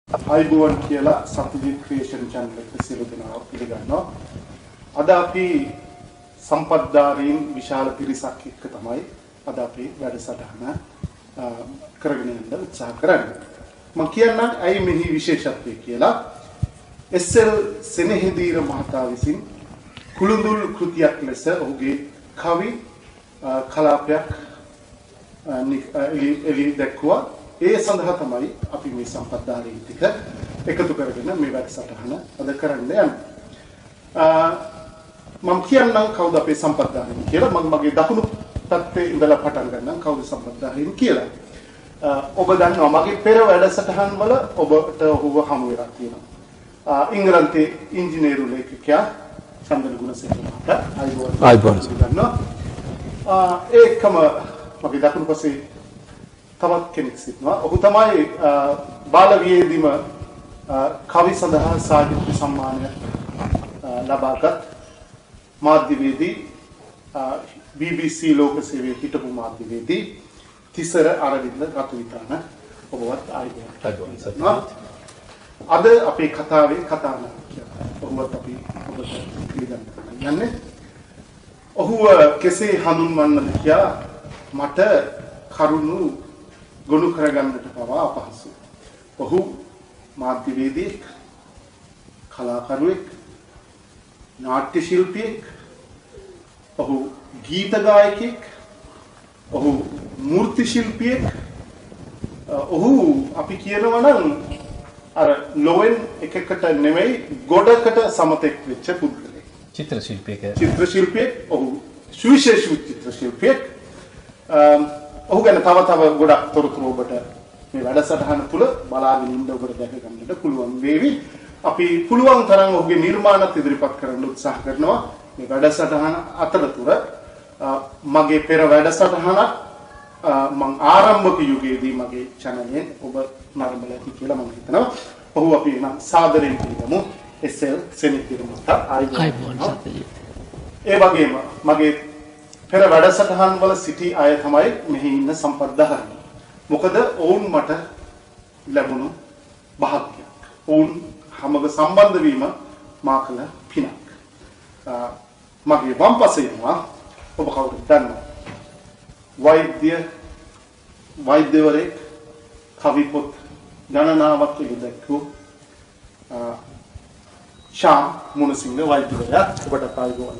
ආයිබෝන් කියලා සත්‍යජිත් creation channel එකට සියලු දෙනාව පිළිගන්නවා. අද අපි සම්පත්දාරීන් විශාල පිරිසක් එක්ක තමයි අද අපි වැඩසටහන කරගෙන යන්න උත්සාහ කරන්නේ. මම කියන්නම් ඇයි මෙහි විශේෂත්වය කියලා. එස්.එල්. සෙනෙහදීර මහතා විසින් කුළුඳුල් කෘතියක් ලෙස ඔහුගේ කවි කලාපයක් එළි දැක්වුවා. ඒ සඳහා තමයි අපි මේ සම්පත්දාරීන් ටික එකතු කරගෙන මේ වැඩසටහන අද කරන්න යන්නේ. මම කියන්නම් කවුද අපේ සම්පත්දාරීන් කියලා. මම මගේ දකුණු පැත්තේ ඉඳලා පටන් ගන්නම් කවුද සම්පත්දාරීන් කියලා. ඔබ දන්නවා මගේ පෙර වැඩසටහන් වල ඔබට ඔහුව හමු වෙලා තියෙනවා. ඉංග්‍රීසි ඉංජිනේරු ලේඛකයා චන්දන ගුණසේකර මහතා ආයිබෝන් ගන්නවා. ඒකම මගේ දකුණු පස්සේ තවත් කෙනෙක් සිටිනවා. ඔහු තමයි බාලවියේදීම කවි සඳහා සාහිත්‍ය සම්මානය ලබාගත් මාධ්‍යවේදී BBC ලෝක සේවයේ හිටපු මාධ්‍යවේදී තිසර අරවින්ද රතුවිතාන ඔබවත් ආයිබෝන්. අද අපේ කතාවේ කතානායකයා ඔහුවත් අපි ඔබට පිළිගන්න යන්නේ. ඔහුව කෙසේ හඳුන්වන්නද කියා මට කරුණු ගොනු කරගන්නට පවා අපහසුයි. ඔහු මාධ්‍යවේදියෙක්, කලාකරුවෙක්, නාට්‍ය ශිල්පියෙක්, ඔහු ගීත ගායකයෙක්, ඔහු මූර්ති ශිල්පියෙක්, ඔහු අපි කියනවා නම් අර ලෝෙන් එකකට නෙමෙයි ගොඩකට සමතෙක් වෙච්ච පුද්ගලයෙක්. චිත්‍ර ශිල්පියෙක්, ඔහු සුවිශේෂී චිත්‍ර ශිල්පියෙක්. ඔහු ගැන තව ගොඩක් තොරතුරු ඔබට මේ වැඩසටහන තුල බලාගෙන ඉන්න ඔබට දැක ගන්නට පුළුවන් වේවි. අපි පුළුවන් තරම් ඔහුගේ නිර්මාණත් ඉදිරිපත් කරන්න උත්සාහ කරනවා. මේ වැඩසටහන අතරතුර මගේ පෙර වැඩසටහනක් මම ආරම්භක යුගයේදී මගේ channel එකෙන් ඔබ නරඹලා ඇති කියලා මම හිතනවා. ඔහු අපි නම් සාදරයෙන් පිළිගමු. එස්.එල්. සෙනෙහදීර මහතා ආයිබෝන් සත්‍යජිත්. ඒ වගේම මගේ පෙර වැඩසටහන් වල සිටි අය තමයි මෙහි ඉන්න සම්පත්දාරීන්. මොකද ඔවුන් මට ලැබුණු භාග්‍යයක්. ඔවුන් හැමග සම්බන්ධ වීම මා කළ පිනක්. මගේ වම් පසේ ඉන්නවා ඔබ කවුරුද දන්නවා. වෛද්‍යවරයෙක්, කවි පොත් ගණනාවක් ඉදැක්වූ ශාම් මුණසිංහ වෛද්‍යවරයා ඔබට ආයිබෝන්.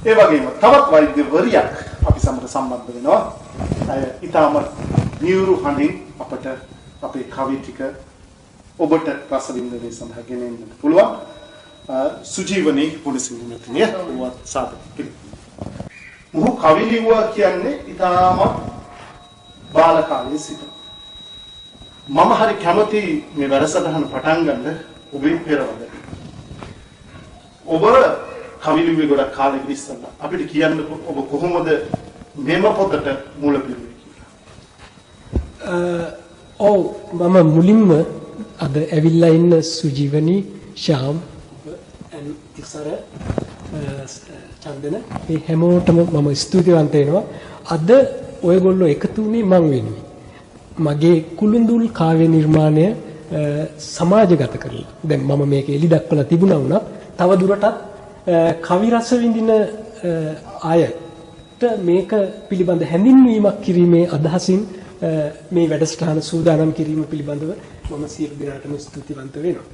ඒ වගේම තවත් වෛද්‍යවරියක් අපි සමග සම්බන්ධ වෙනවා. ඊටම නියුරු හඬින් අපට අපේ කවි ටික ඔබට රස විඳින්න සඳහා ගෙනෙන්න පුළුවන්. සුජීවනී පුණසිංහ මහත්මිය ඔබත් සාදරයෙන් පිළිගන්නවා. මොහු කවි ලිව්වා කියන්නේ ඊටම බාල කාලයේ සිට. මම හරි කැමති මේ වැඩසටහන පටන් ගන්න ඔබේ පෙරවද. ඔබ කවි ලිව්වේ ගොඩක් කාලෙක ඉස්සෙල්ලා. අපිට කියන්න ඔබ කොහොමද මෙම පොතට මූල පිරුවේ කියලා? මම මුලින්ම අද ඇවිල්ලා ඉන්න සුජීවනී, ශාම්, තිසර, චන්දන මේ හැමෝටම මම ස්තුතිවන්ත වෙනවා. අද ඔයගොල්ලෝ එකතු වුණේ මං වෙනුවෙන්. මගේ කුළුඳුල් කාව්‍ය නිර්මාණය සමාජගත කරලා. දැන් මම මේක එලි දක්වලා තිබුණා වුණා. තව දුරටත් කවි රස විඳින අයට මේක පිළිබඳ හැඳින්වීමක් කිරීමේ අදහසින් මේ වැඩසටහන සූදානම් කිරීම පිළිබඳව මම සියලු දෙනාටම ස්තුතිවන්ත වෙනවා.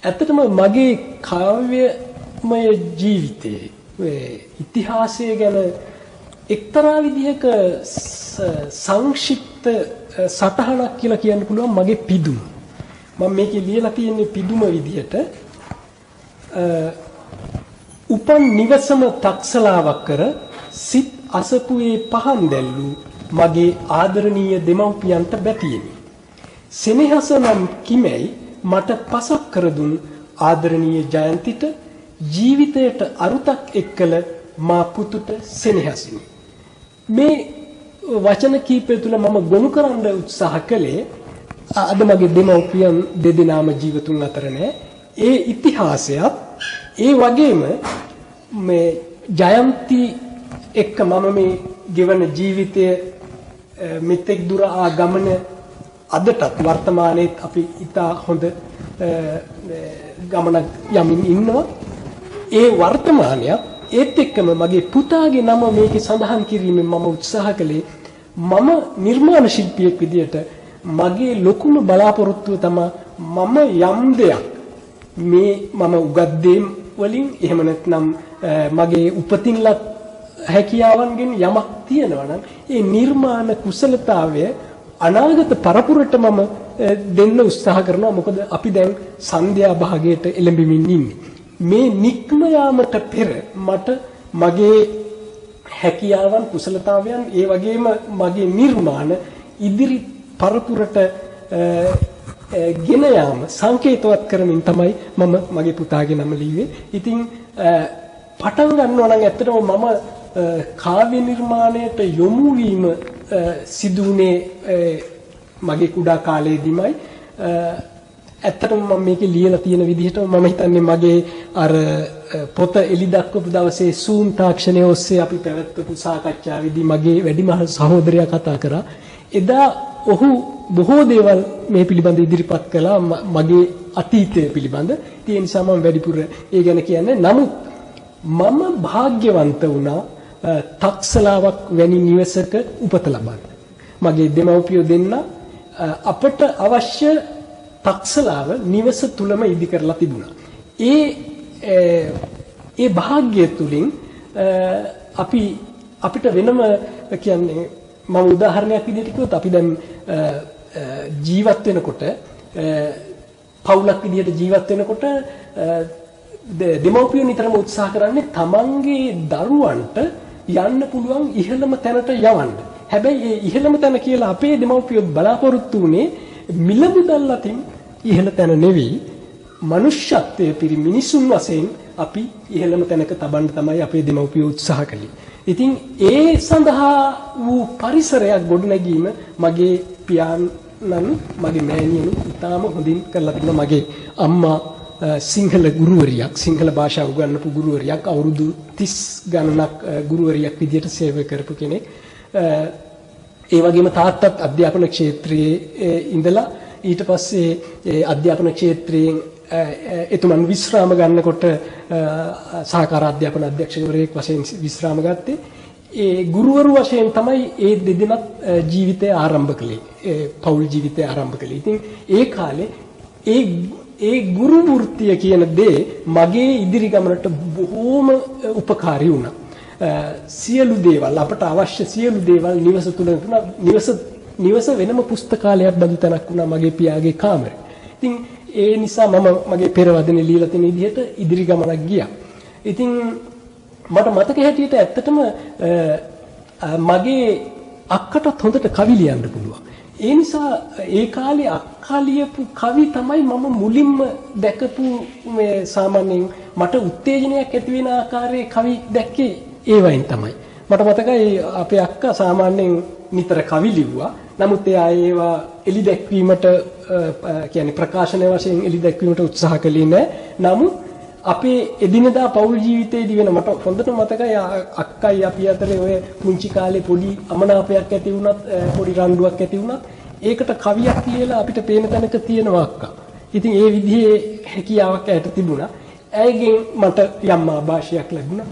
ඇත්තටම මගේ කාව්‍යමය ජීවිතයේ ඉතිහාසය ගැන එක්තරා විදිහක සංක්ෂිප්ත සටහනක් කියලා කියන්න පුළුවන් මගේ පිදුම. මම මේකේ ලියලා තියෙන්නේ පිදුම විදිහට උපන් නිවසම තක්සලාවක් කර සිත් අසපුවේ පහන් දැල්ලු මගේ ආදරණීය දෙමව්පියන්ට බැතියෙමි. සෙනෙහස නම් කිමැයි මට පසක් කර දුන් ආදරණීය ජයන්තිට ජීවිතයට අරුතක් එක්කල මා පුතුට සෙනෙහසිනි. මේ වචන කීපය තුළ මම ගොනු කරන්න උත්සාහ කළේ අද මගේ දෙමව්පියන් දෙදෙනාම ජීවතුන් අතර නෑ. ඒ ඉතිහාසයත් ඒ වගේම මේ ජයන්ති එක්ක මම මේ ගෙවන ජීවිතය මෙතෙක් දුර ආ ගමන අදටත් වර්තමානයේත් අපි ඉතා හොඳ ගමනක් යමින් ඉන්නවා. ඒ වර්තමානය ඒත් එක්කම මගේ පුතාගේ නම මේකේ සඳහන් කිරීමෙන් මම උත්සාහ කළේ මම නිර්මාණ ශිල්පියෙක් විදියට මගේ ලොකුම බලාපොරොත්තුව තමයි මම යම් දෙයක් මේ මම උගත් දේම් වලින් එහෙම නැත්නම් මගේ උපතින්ලත් හැකියාවන්ගෙන් යමක් තියෙනවා නම් ඒ නිර්මාණ කුසලතාවය අනාගත පරපුරට මම දෙන්න උත්සාහ කරනවා. මොකද අපි දැන් සන්ධ්‍යා භාගයට එළඹෙමින් ඉන්නේ. මේ නික්ම යාමට පෙර මට මගේ හැකියාවන් කුසලතාවයන් ඒ වගේම මගේ නිර්මාණ ඉදිරි පරපුරට ගෙන යාම සංකේතවත් කරමින් තමයි මම මගේ පුතාගේ නම ලිව්වේ. ඉතින් පටන් ගන්නවා නම් ඇත්තටම මම කාව්‍ය නිර්මාණයට යොමු වීම සිදුුනේ මගේ කුඩා කාලයේදීමයි. ඇත්තටම මම මේකේ ලියලා තියෙන විදිහට මම හිතන්නේ මගේ අර පොත එලි දක්වපු දවසේ Zoom තාක්ෂණය ඔස්සේ අපි පැවැත්වපු සාකච්ඡාවේදී මගේ වැඩිමහල් සහෝදරයා කතා කරා. එදා ඔහු බොහෝ දේවල් මේ පිළිබඳ ඉදිරිපත් කළා මගේ අතීතය පිළිබඳ. ඒ නිසා මම වැඩිපුර ඒ ගැන කියන්නේ. නමුත් මම වාග්යවන්ත වුණා තක්සලාවක් වැනි නිවසක උපත ලබන්න. මගේ දෙමව්පියෝ දෙන්න අපට අවශ්‍ය තක්සලාව නිවස තුලම ඉදි කරලා තිබුණා. ඒ වාග්ය තුලින් අපිට වෙනම කියන්නේ මම උදාහරණයක් විදිහට කිව්වොත් අපි දැන් ජීවත් වෙනකොට පවුලක් විදිහට ජීවත් වෙනකොට දෙමව්පියෝ නිතරම උත්සාහ කරන්නේ තමන්ගේ දරුවන්ට යන්න පුළුවන් ඉහළම තැනට යවන්න. හැබැයි ඒ ඉහළම තැන කියලා අපේ දෙමව්පියෝ බලාපොරොත්තු වුණේ මිල මුදල් අතින් ඉහළ තැන නෙවෙයි මනුෂ්‍යත්වයේ පිරි මිනිසුන් වශයෙන් අපි ඉහළම තැනක තබන්න තමයි අපේ දෙමව්පියෝ උත්සාහ කළේ. ඉතින් ඒ සඳහා වූ පරිසරයක් ගොඩනැගීම මගේ පියාණන් මගේ මෑණියන් ඉතාම හොඳින් කරලා තිබුණා. මගේ අම්මා සිංහල ගුරුවරියක්, සිංහල භාෂාව උගන්වපු ගුරුවරියක්, අවුරුදු 30 ගණනක් ගුරුවරියක් විදියට සේවය කරපු කෙනෙක්. ඒ වගේම තාත්තත් අධ්‍යාපන ක්ෂේත්‍රයේ ඉඳලා ඊට පස්සේ අධ්‍යාපන ක්ෂේත්‍රයෙන් එතුමන් විශ්‍රාම ගන්නකොට සහකාර අධ්‍යාපන අධ්‍යක්ෂකවරයෙක් වශයෙන් විශ්‍රාම ගත්තේ. ඒ ගුරුවරු වශයෙන් තමයි ඒ දෙදෙනත් ජීවිතය ආරම්භ කළේ. පෞල් ජීවිතය ආරම්භ කළේ. ඉතින් ඒ කාලේ ඒ ගුරු වෘත්තිය කියන දේ මගේ ඉදිරි ගමනට බොහෝම උපකාරී වුණා. සියලු දේවල් අපට අවශ්‍ය සියලු දේවල් නිවස තුල නිවස වෙනම පුස්තකාලයක් බඳු තැනක් වුණා මගේ පියාගේ කාමරේ. ඉතින් ඒ නිසා මම මගේ පෙරවදනේ লীලා තියෙන විදිහට ඉදිරි ගමනක් ගියා. ඉතින් මට මතක හැටියට ඇත්තටම මගේ අක්කටත් හොඳට කවි ලියන්න පුළුවන්. ඒ නිසා ඒ කාලේ අක්කා ලියපු කවි තමයි මම මුලින්ම දැකපු මේ සාමාන්‍යයෙන් මට උත්තේජනයක් ඇති වෙන ආකාරයේ කවි දැක්කේ ඒ වයින් තමයි. මට මතකයි අපේ අක්කා සාමාන්‍යයෙන් නිතර කවි ලිව්වා. නමුත් එයා ඒවා එලි දැක්වීමට කියන්නේ ප්‍රකාශන වශයෙන් එලි දැක්වීමට උත්සාහ කළේ නැහැ. නමුත් අපේ එදිනදා පෞල් ජීවිතයේදී වෙන මට හොඳට මතකයි අක්කයි අපි අතරේ ඔය පුංචි කාලේ පොඩි අමනාපයක් ඇති වුණත් පොඩි රණ්ඩුවක් ඇති වුණත් ඒකට කවියක් ලියලා අපිට පේන තැනක තියෙනවා අක්කා. ඉතින් ඒ විදිහේ හැකියාවක් ඇයට තිබුණා. ඇයගෙන් මට යම් ආభాෂයක් ලැබුණා.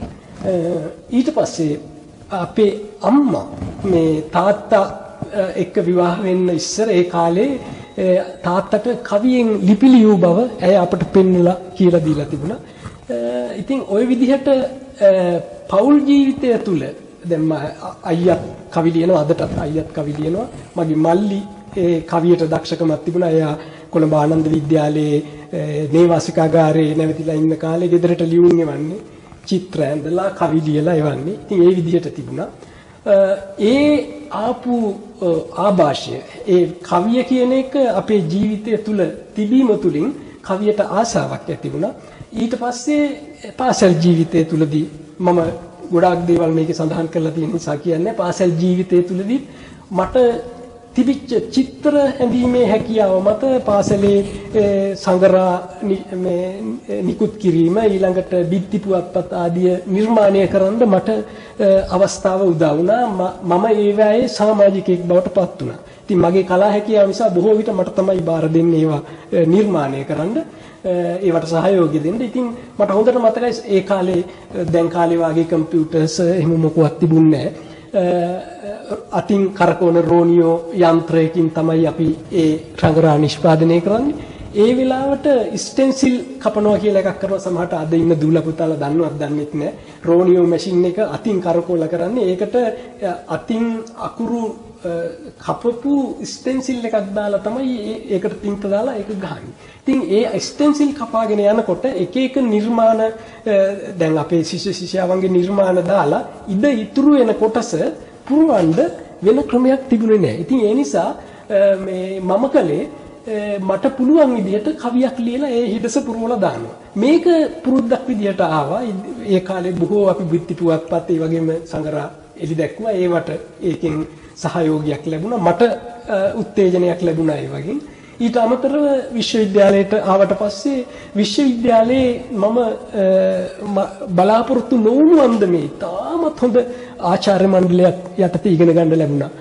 ඊට පස්සේ අපේ අම්මා මේ තාත්තා එක්ක විවාහ වෙන්න ඉස්සර ඒ කාලේ තාත්තට කවියෙන් ලිපි ලියූ බව ඇය අපට පෙන්වලා කියලා දීලා තිබුණා. ඉතින් ওই විදිහට පෞල් ජීවිතය තුල දැන් අයියත් කවි ලියනවා, අදටත් අයියත් කවි ලියනවා. මගේ මල්ලි ඒ කවියට දක්ෂකමක් තිබුණා. එයා කොළඹ ආනන්ද විද්‍යාලයේ නේවාසිකාගාරේ නැවතිලා ඉන්න කාලේ ගෙදරට ලියුම් එවන්නේ, චිත්‍ර ඇඳලා කවි ලියලා එවන්නේ. ඉතින් ඒ විදිහට තිබුණා. ඒ ආපු ආభాෂය ඒ කවිය කියන එක අපේ ජීවිතය තුළ තිබීම තුළින් කවියට ආසාවක් ඇති වුණා. ඊට පස්සේ පාසල් ජීවිතය තුළදී මම ගොඩාක් දේවල් මේකේ සඳහන් කරලා තියෙන නිසා කියන්නේ පාසල් ජීවිතය තුළදී මට තිබිච්ච චිත්‍ර ඇඳීමේ හැකියාව මත පාසලේ සංගරා නිකුත් කිරීම ඊළඟට බිත්ති පුවත්පත් ආදිය නිර්මාණය කරන්න මට අවස්ථාව උදා වුණා. මම ඒ වෙලාවේ සමාජිකයෙක් බවට පත් වුණා. ඉතින් මගේ කලා හැකියාව නිසා බොහෝ විට මට තමයි බාර දෙන්නේ ඒවා නිර්මාණය කරන්න. ඒවට සහයෝගය දෙන්න. ඉතින් මට හොඳට මතකයි ඒ කාලේ දැන් කාලේ වාගේ කම්පියුටර්ස් එහෙම මොකවත් තිබුණේ නැහැ. අතින් කරකවන රෝනියෝ යන්ත්‍රයකින් තමයි අපි ඒ රංගරා නිෂ්පාදනය කරන්නේ. ඒ වෙලාවට ස්ටෙන්සිල් කපනවා කියලා එකක් කරනවා සමහරට අද ඉන්න දූලා පුතාලා දන්නවත් දන්නෙත් නැහැ. රෝනියෝ මැෂින් එක අතින් කරකවලා කරන්නේ. ඒකට අතින් අකුරු කපපු ස්ටෙන්සිල් එකක් දාලා තමයි ඒකට තින්ත දාලා ඒක ගහන්නේ. ඉතින් ඒ ස්ටෙන්සිල් කපාගෙන යනකොට එක එක නිර්මාණ දැන් අපේ ශිෂ්‍ය ශිෂ්‍යාවන්ගේ නිර්මාණ දාලා ඉතුරු වෙන කොටස පුරවන්න වෙන ක්‍රමයක් තිබුණේ නැහැ. ඉතින් ඒ නිසා මම කලේ මට පුළුවන් විදිහට කවියක් ලියලා ඒ හිඩස පුරවලා දානවා. මේක පුරුද්දක් විදිහට ආවා. ඒ කාලේ බොහෝ අපි බිත්ති පුවත්පත් ඒ වගේම සංගරා එලි දැක්ුවා. ඒවට ඒකෙන් සහයෝගයක් ලැබුණා. මට උත්තේජනයක් ලැබුණා ඒ වගේ. ඊට අමතරව විශ්වවිද්‍යාලයට ආවට පස්සේ විශ්වවිද්‍යාලයේ මම බලාපොරොත්තු නොවුණු අන්දමේ තාමත් හොඳ ආචාර්ය මණ්ඩලයක් යටතේ ඉගෙන ගන්න ලැබුණා.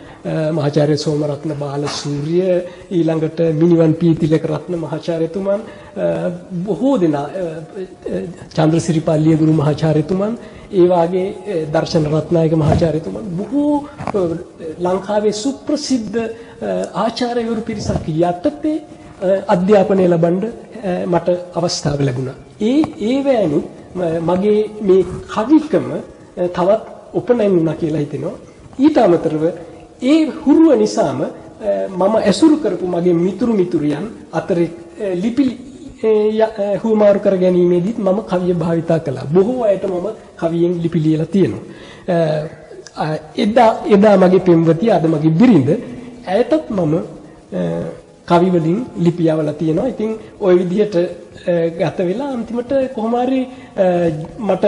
මහාචාර්ය සෝමරත්න බාලසූරිය ඊළඟට මිනිවන් පීතිලක රත්න මහාචාර්යතුමන් බොහෝ දෙනා චන්ද්‍රසිරි පල්ලියගුරු මහාචාර්යතුමන් ඒ වාගේ දර්ශන රත්නායක මහාචාර්යතුමන් බොහෝ ලංකාවේ සුප්‍රසිද්ධ ආචාර්යවරු පිරිසක් යටතේ අධ්‍යාපනය ලබන්න මට අවස්ථාව ලැබුණා. ඒ වෑනුත් මගේ මේ කවිකම තවත් උපනයමුණා කියලා හිතෙනවා. ඊට අමතරව ඒ හුරුව නිසාම මම ඇසුරු කරපු මගේ මිතුරු මිතුරියන් අතරේ ලිපි හුවමාරු කර ගැනීමේදීත් මම කවිය භාවිතා කළා. බොහෝ අයට මම කවියෙන් ලිපි ලියලා තියෙනවා. එදා මගේ පෙම්වතිය අද මගේ බිරිඳ ඇයටත් මම කවි වලින් ලිපි යවලා තියෙනවා. ඉතින් ওই විදිහට ගත වෙලා අන්තිමට කොහොම හරි මට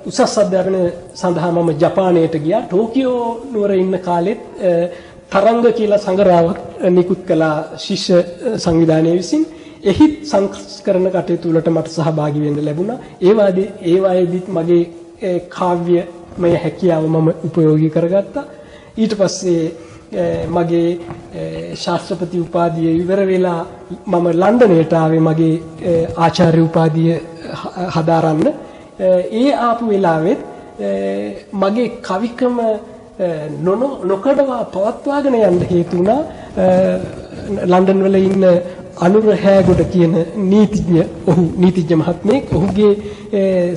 උසස් අධ්‍යාපනය සඳහා මම ජපානයට ගියා. ටෝකියෝ නුවර ඉන්න කාලෙත් තරංග කියලා සංගරාවක් නිකුත් කළා ශිෂ්‍ය සංවිධානය විසින්. එහි සංස්කරණ කටයුතු වලට මට සහභාගී වෙන්න ලැබුණා. ඒ වායේදීත් මගේ කාව්‍යමය හැකියාව මම උපයෝගී කරගත්තා. ඊට පස්සේ මගේ ශාස්ත්‍රපති උපාධිය ඉවර වෙලා මම ලන්ඩනයට ආවේ මගේ ආචාර්ය උපාධිය හදාරන්න. ඒ ආපු වෙලාවෙත් මගේ කවිකම නොකඩවා පවත්වාගෙන යන්න හේතු වුණා ලන්ඩන් වල ඉන්න අනුර හැගොඩ කියන නීතිඥ මහත්මයෙක් ඔහුගේ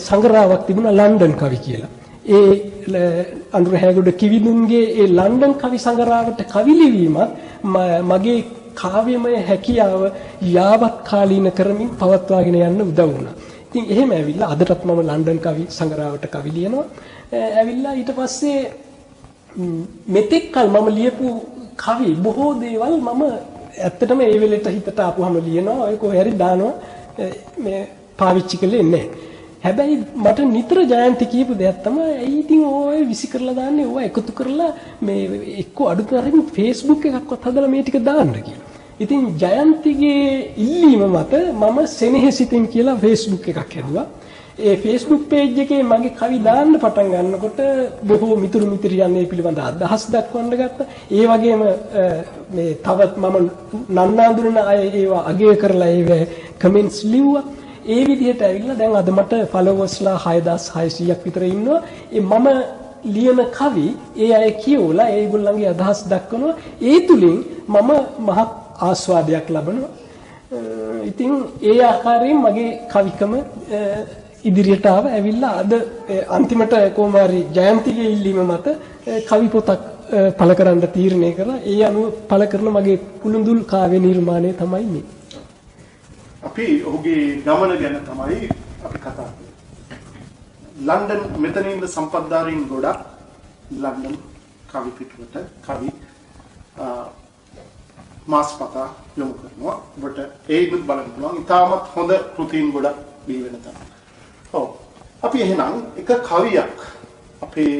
සංග්‍රහයක් තිබුණා ලන්ඩන් කවි කියලා. ඒ අනුර හැගොඩ කිවිදුන්ගේ ඒ ලන්ඩන් කවි සංග්‍රහයට කවි ලිවීමත් මගේ කාව්‍යමය හැකියාව යාවත් කාලීන කරමින් පවත්වාගෙන යන්න උදව් වුණා. ඉතින් එහෙම ඇවිල්ලා අදටත් මම ලන්ඩන් කවි සංග්‍රහයට කවි ලියනවා. ඇවිල්ලා ඊට පස්සේ මෙතෙක් කල මම ලියපු කවි බොහෝ දේවල් මම ඇත්තටම ඒ වෙලෙට හිතට ආපුවම ලියනවා. ඔය කොහේ හරි දානවා මේ පාවිච්චි කළේ නැහැ. හැබැයි මට නිතර ජයන්ති කියපු දෙයක් තමයි ඇයි ඉතින් ඔය විසි කරලා දාන්නේ ඔය එකතු කරලා මේ එක්ක අඩු කරමින් Facebook එකක්වත් හදලා මේ ටික දාන්න කියලා. ඉතින් ජයන්තිගේ ඉල්ලීම මත මම සෙනෙහසිතින් කියලා Facebook එකක් හැදුවා. ඒ Facebook page එකේ මගේ කවි දාන්න පටන් ගන්නකොට බොහෝ මිතුරු මිත්‍රයන් මේ පිළිබඳ අදහස් දක්වන්න ගත්තා. ඒ වගේම මේ තවත් මම නන්නාඳුන අය ඒවා අගය කරලා ඒව කමෙන්ට්ස් ලිව්වා. ඒ විදිහට ඇවිල්ලා දැන් අද මට ෆලෝවර්ස්ලා 6600ක් විතර ඉන්නවා. මම ලියන කවි ඒ අය කියවලා ඒගොල්ලන්ගේ අදහස් දක්වනවා. ඒ තුලින් මම මහත් ආස්වාදයක් ලබනවා. ඉතින් ඒ ආකාරයෙන් මගේ කවිකම ඉදිරියට ආව ඇවිල්ලා අද අන්තිමට කොහොම හරි ජයන්තිගේ ඉල්ලීම මත කවි පොතක් පළ කරන්න තීරණය කළා. ඒ අනුව පළ කරන මගේ කුළුඳුල් කාව්‍ය නිර්මාණය තමයි මේ. අපි ඔහුගේ ගමන ගැන තමයි අපි කතා කරන්නේ. ලන්ඩන් මෙතන ඉන්න සම්පත්දාරීන් ගොඩක් ලන්ඩන් කවි පිටුවට කවි මාස්පතා යොමු කරනවා. ඔබට ඒත් බලන්න පුළුවන්. ඉතාමත් හොඳ කෘතීන් ගොඩක් දී වෙන තමයි. ඔව්. අපි එහෙනම් එක කවියක් අපේ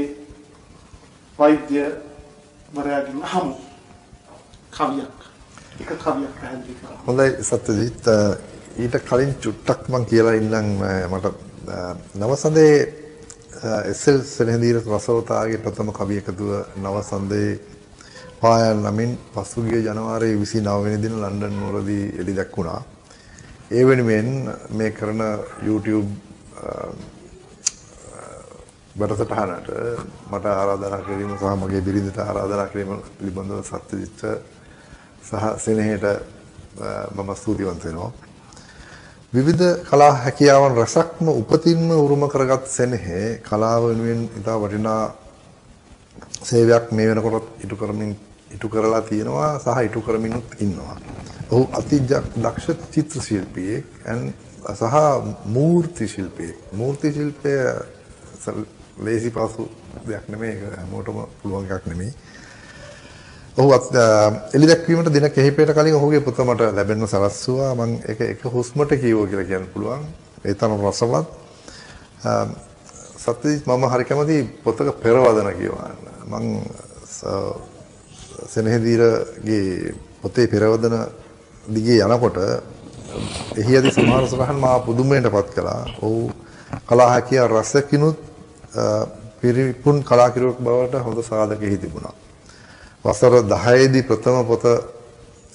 වෛද්‍ය වරයාගෙන් අහමු. කවියක්. එක කවියක් පැහැදිලි කරන්න. හොඳයි සත්‍යජිත්, ඊට කලින් චුට්ටක් මම කියලා ඉන්නම්. මට නවසඳේ එස්.එල්. සෙනෙහදීර රසවතාගේ ප්‍රථම කවි එකතුව නවසඳේ පායන් නමින් පසුගිය ජනවාරි 29 වෙනි දින ලන්ඩන් නුවරදී එළි දැක්වුණා. ඒ වෙනුවෙන් මේ කරන YouTube වැඩසටහනට මට ආරාධනා කිරීම සහ මගේ බිරිඳට ආරාධනා කිරීම පිළිබඳව සත්‍යජිත් සහ සෙනෙහට මම ස්තුතිවන්ත වෙනවා. විවිධ කලා හැකියාවන් රසක්ම උපතින්ම උරුම කරගත් සෙනෙහේ කලාව වෙනුවෙන් ඉතා වටිනා සේවයක් මේ වෙනකොට ඉටු කරලා තියෙනවා සහ ඉටු කරමිනුත් ඉන්නවා. ඔහු අති දක්ෂ චිත්‍ර ශිල්පියෙක් සහ මූර්ති ශිල්පියෙක්. මූර්ති ශිල්පය ලේසි පහසු දෙයක් නෙමෙයි, ඒක හැමෝටම පුළුවන් එකක් නෙමෙයි. ඔහු එළි දැක්වීමට දින කිහිපයකට කලින් ඔහුගේ පුත මට ලැබෙන්න සලස්වුවා. මම ඒක එක හුස්මට කියවෝ කියලා කියන්න පුළුවන්. ඒ තරම් රසවත්. සත්‍යජිත් මම හරි කැමති පොතක පෙරවදන කියවන්න. මම සෙනෙහදීරගේ පොතේ පෙරවදන දිගේ යනකොට එහි ඇති සමහර සටහන් මා පුදුමයටපත් කළා. ඔහු කලා හැකියාව රසකිනුත් පිරිපුන් කලාකිරුවෙක් බවට හොඳ සාධකෙහි තිබුණා. වසර 10 දී ප්‍රථම පොත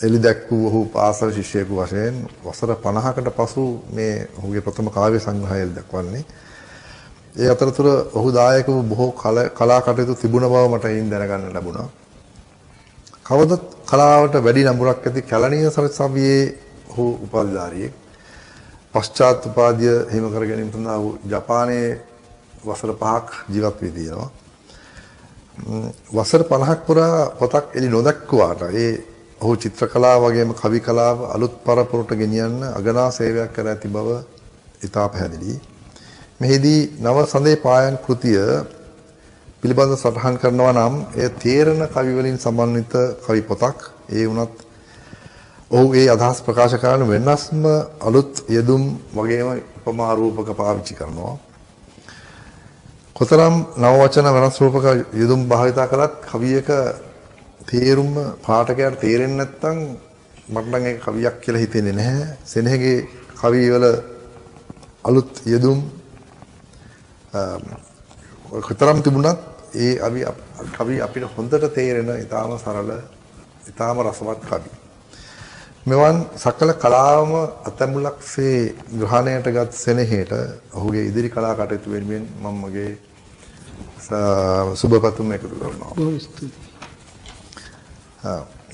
එළි දැක්වූ ඔහු පාසල් ශිෂ්‍යයෙකු වශයෙන් වසර 50කට පසු මේ ඔහුගේ ප්‍රථම කාව්‍ය සංග්‍රහය එළි දක්වන්නේ. ඒ අතරතුර ඔහු දායක වූ බොහෝ කලා කටයුතු තිබුණ බව මට එයින් දැනගන්න ලැබුණා. කවදත් කලාවට වැඩි නඹුරක් ඇති කැලණිය සරසවියේ ඔහු උපාධිධාරියෙක්. පශ්චාත් උපාධිය හිම කර ගැනීම සඳහා ඔහු ජපානයේ වසර 5ක් ජීවත් වී තියෙනවා. වසර 50ක් පුරා පොතක් එළි නොදැක්කුවාට ඒ ඔහු චිත්‍ර කලාව වගේම කවි කලාව අලුත් පරපුරට ගෙනියන්න අගනා සේවයක් කර ඇති බව ඉතා පැහැදිලි. මෙහිදී නව සඳේ පායන් කෘතිය පිළිබඳ සටහන් කරනවා නම් එය තේරෙන කවි වලින් සමන්විත කවි පොතක්. ඒ වුණත් ඔහු ඒ අදහස් ප්‍රකාශ කරන වෙනස්ම අලුත් යෙදුම් වගේම උපමා රූපක පාවිච්චි කරනවා. කොතරම් නව වචන වෙනස් රූපක යෙදුම් භාවිතා කළත් කවියක තේරුම පාඨකයාට තේරෙන්නේ නැත්නම් මට නම් ඒක කවියක් කියලා හිතෙන්නේ නැහැ. සෙනෙහගේ කවිවල අලුත් යෙදුම් කොතරම් තිබුණත් ඒ කවි අපිට හොඳට තේරෙන ඊටාම සරල ඊටාම රසවත් කවි. මෙවන් සකල කලාවම අතමුලක්සේ ග්‍රහණයටගත් සෙනෙහට ඔහුගේ ඉදිරි කලා කටයුතු වෙනුවෙන් මම මගේ සුබපැතුම් එකතු කරනවා.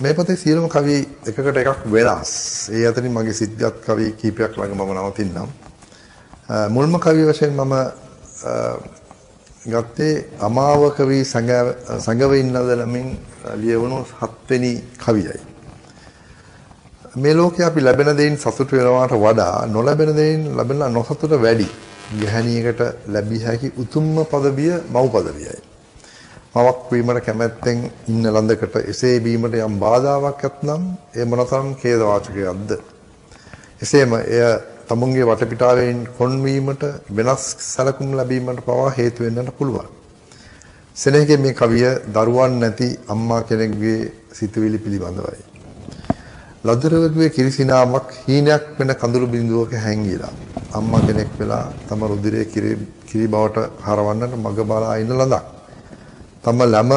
මේ පොතේ සියලුම කවි එකකට එකක් වෙනස්. ඒ අතරින් මගේ සිත්ගත් කවි කීපයක් ළඟ මම නවතින්නම්. මුල්ම කවි වශයෙන් මම ගත්තේ අමාව කවි සංගවින්නද නමින් ලියවුණු 7 වෙනි කවියයි. මේ ලෝකේ අපි ලැබෙන දෙයින් සතුට වෙනවාට වඩා නොලැබෙන දෙයින් ලැබෙන නොසතුට වැඩි. ගැහණියකට ලැබිය හැකි උතුම්ම පදවිය මව් පදවියයි. මවක් වීමට කැමැත්තෙන් ඉන්න ලඳකට එසේ වීමට යම් බාධාවක් ඇතනම් ඒ මොනතරම් ඛේදවාචකයක්ද. එසේම එය තමුන්ගේ වටපිටාවෙන් කොන්වීමට වෙනස් සැලකුම් ලැබීමට පවා හේතු වෙන්නට පුළුවන්. සෙනෙහගේ මේ කවිය දරුවන් නැති අම්මා කෙනෙකුගේ සිතුවිලි පිළිබඳවයි. ලදරවගේ කිරිසිනාමක් හීනයක් වෙන කඳුළු බිඳුවක හැංගිලා අම්මා කෙනෙක් වෙලා තම රුධිරයේ කිරි බවට හරවන්නට මග බලා ඉන්න ලඳක්. තම ළම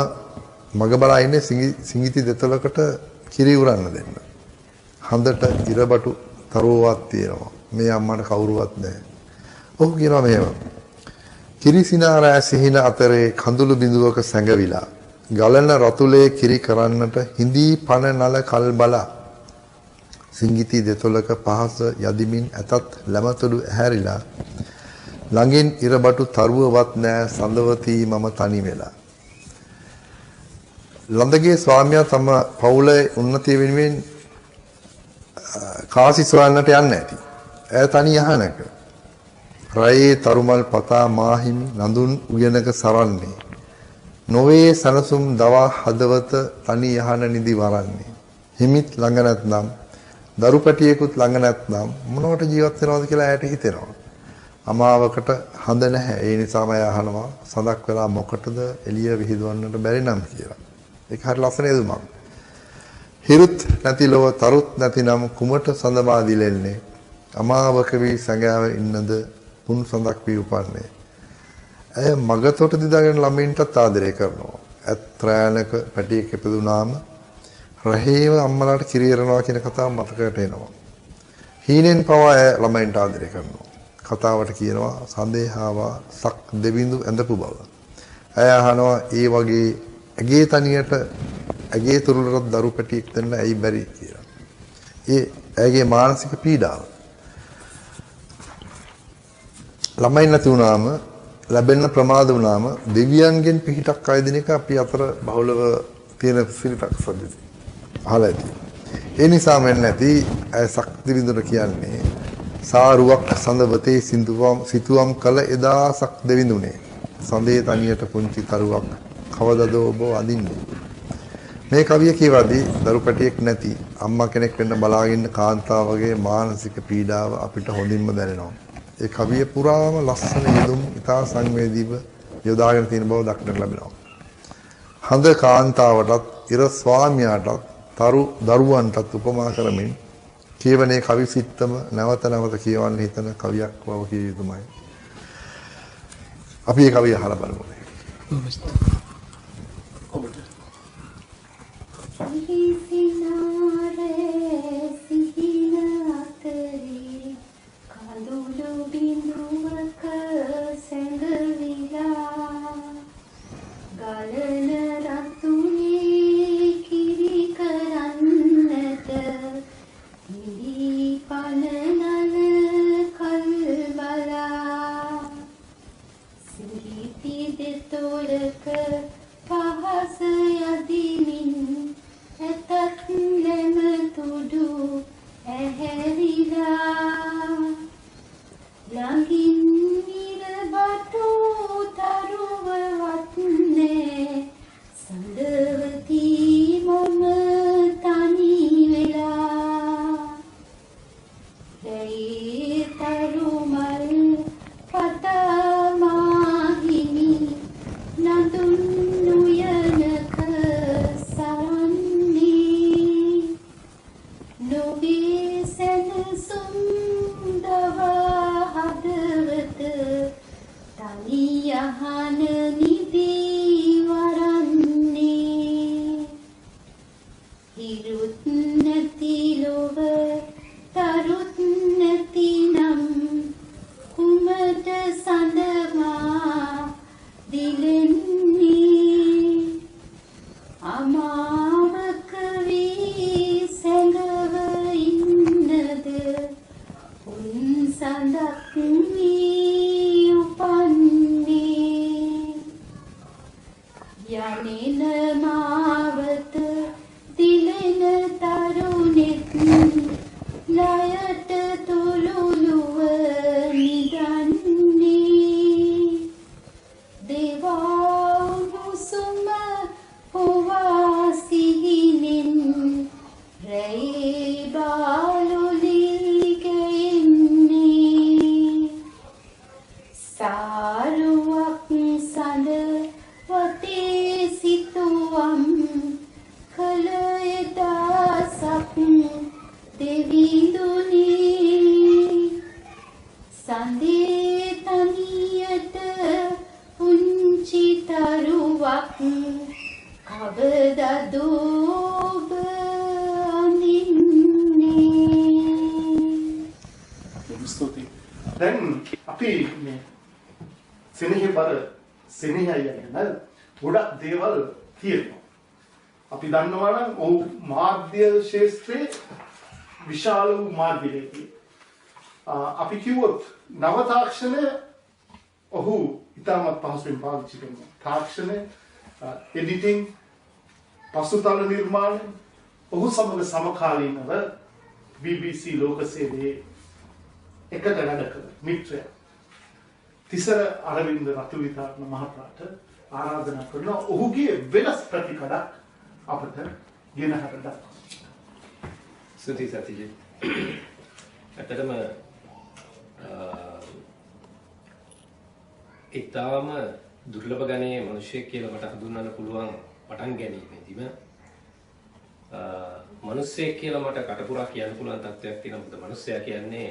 මග බලා ඉන්නේ සිඟිති දෙතලකට කිරි උරන්න දෙන්න. හඳට ඉරබටු තරුවක් තියෙනවා. මේ අම්මට කවුරුවත් නැහැ. ඔහු කියනවා මෙහෙම. කිරිසිනාරෑ සිහින අතරේ කඳුළු බිඳුවක සැඟවිලා ගලන රතුලේ කිරි කරන්නට හිඳී පන නල කල් බලා සිඟිති දෙතොලක පහස යදිමින් ඇතත් ලැමතුළු ඇහැරිලා ළඟින් ඉරබටු තරුවවත් නෑ සඳවතී මම තනි වෙලා. ලඳගේ ස්වාමියා තම පවුලේ උන්නතිය වෙනුවෙන් කාසි සොයන්නට යන්න ඇති. ඇය තනි යහනක. රයේ තරුමල් පතා මාහිමි නඳුන් උයනක සරන්නේ. නොවේ සනසුම් දවා හදවත තනි යහන නිදි වරන්නේ. හිමිත් ළඟ නැත්නම් දරු පැටියෙකුත් ළඟ නැත්නම් මොනවට ජීවත් වෙනවද කියලා ඇයට හිතෙනවා. අමාවකට හඳ නැහැ. ඒ නිසාම එයා අහනවා සඳක් වෙලා මොකටද එළිය විහිදවන්නට බැරි නම් කියලා. ඒක හරි ලස්සන එදුමක්. හිරුත් නැති ලොව තරුත් නැතිනම් කුමට සඳමා දිලෙන්නේ. අමාවක වී සැඟෑව ඉන්නද පුන් සඳක් වී උපන්නේ. ඇය මගතොට දිදාගෙන ළමින්ටත් ආදරය කරනවා. ඇත්‍රානක පැටියෙක් ඉපදුනාම රහේම අම්මලාට කිරියරනවා කියන කතාව මතකයට එනවා. හීනෙන් පවා ළමයින්ට ආදරය කරනවා. කතාවට කියනවා සන්දේහාවා සක් දෙවිඳු ඇඳපු බව. ඇය අහනවා ඒ වගේ ඇගේ තනියට ඇගේ තුරුලට දරු පැටියෙක් දෙන්න ඇයි බැරි කියලා. ඒ ඇගේ මානසික පීඩාව. ළමයි නැති වුණාම ලැබෙන ප්‍රමාද වුණාම දෙවියන්ගෙන් පිහිටක් අය දින එක අපි අතර බහුලව තියෙන සිරිතක් සද්දති. අහලා ඇති. ඒ නිසා මෙන්න නැති ඇය ශක්ති විඳුර කියන්නේ සාරුවක් සඳවතේ සිතුවම් කළ එදා සක් දෙවිඳුනේ. සඳේ තනියට පුංචි තරුවක් කවදද ඔබ අඳින්නේ. මේ කවිය කියවදී දරු පැටියෙක් නැති අම්මා කෙනෙක් වෙන්න බලාගෙන කාන්තාවගේ මානසික පීඩාව අපිට හොඳින්ම දැනෙනවා. ඒ කවිය පුරාම ලස්සන යෙදුම් ඉතා සංවේදීව යොදාගෙන තියෙන බව දක්නට ලැබෙනවා. හඳ කාන්තාවටත් ඉර ස්වාමියාටත් තරු දරුවන්ටත් උපමා කරමින් කියවනේ කවි සිත්තම නැවත නැවත කියවන්න හිතන කවියක් බව කිය යුතුමයි. අපි මේ කවිය අහලා බලමු. අපි දන්නවා නම් ඔහු මාධ්‍ය ශාස්ත්‍රයේ විශාල වූ මාධ්‍යවේදී. අපි කිව්වොත් නව තාක්ෂණය ඔහු ඉතාමත් පහසුවෙන් පාවිච්චි කරනවා. තාක්ෂණය, එඩිටිං, පසුතල නිර්මාණ ඔහු සමග සමකාලීනව BBC ලෝක සේවයේ එකට වැඩ කළ මිත්‍රය තිසර අරවින්ද රතුවිතාරණ මහතාට ආරාධනා කරනවා ඔහුගේ වෙනස් ප්‍රතිකඩක් අපට ගෙනහැර දක්වන්න. ස්තුතියි සතිජී. ඇත්තටම ඊටාම දුර්ලභ ගණයේ මිනිසෙක් කියලා මට හඳුන්වන්න පුළුවන් පටන් ගැනීමේදීම මිනිසෙක් කියලා මට කටපුරා කියන්න පුළුවන් තත්ත්වයක් තියෙනවා. මොකද මිනිසයා කියන්නේ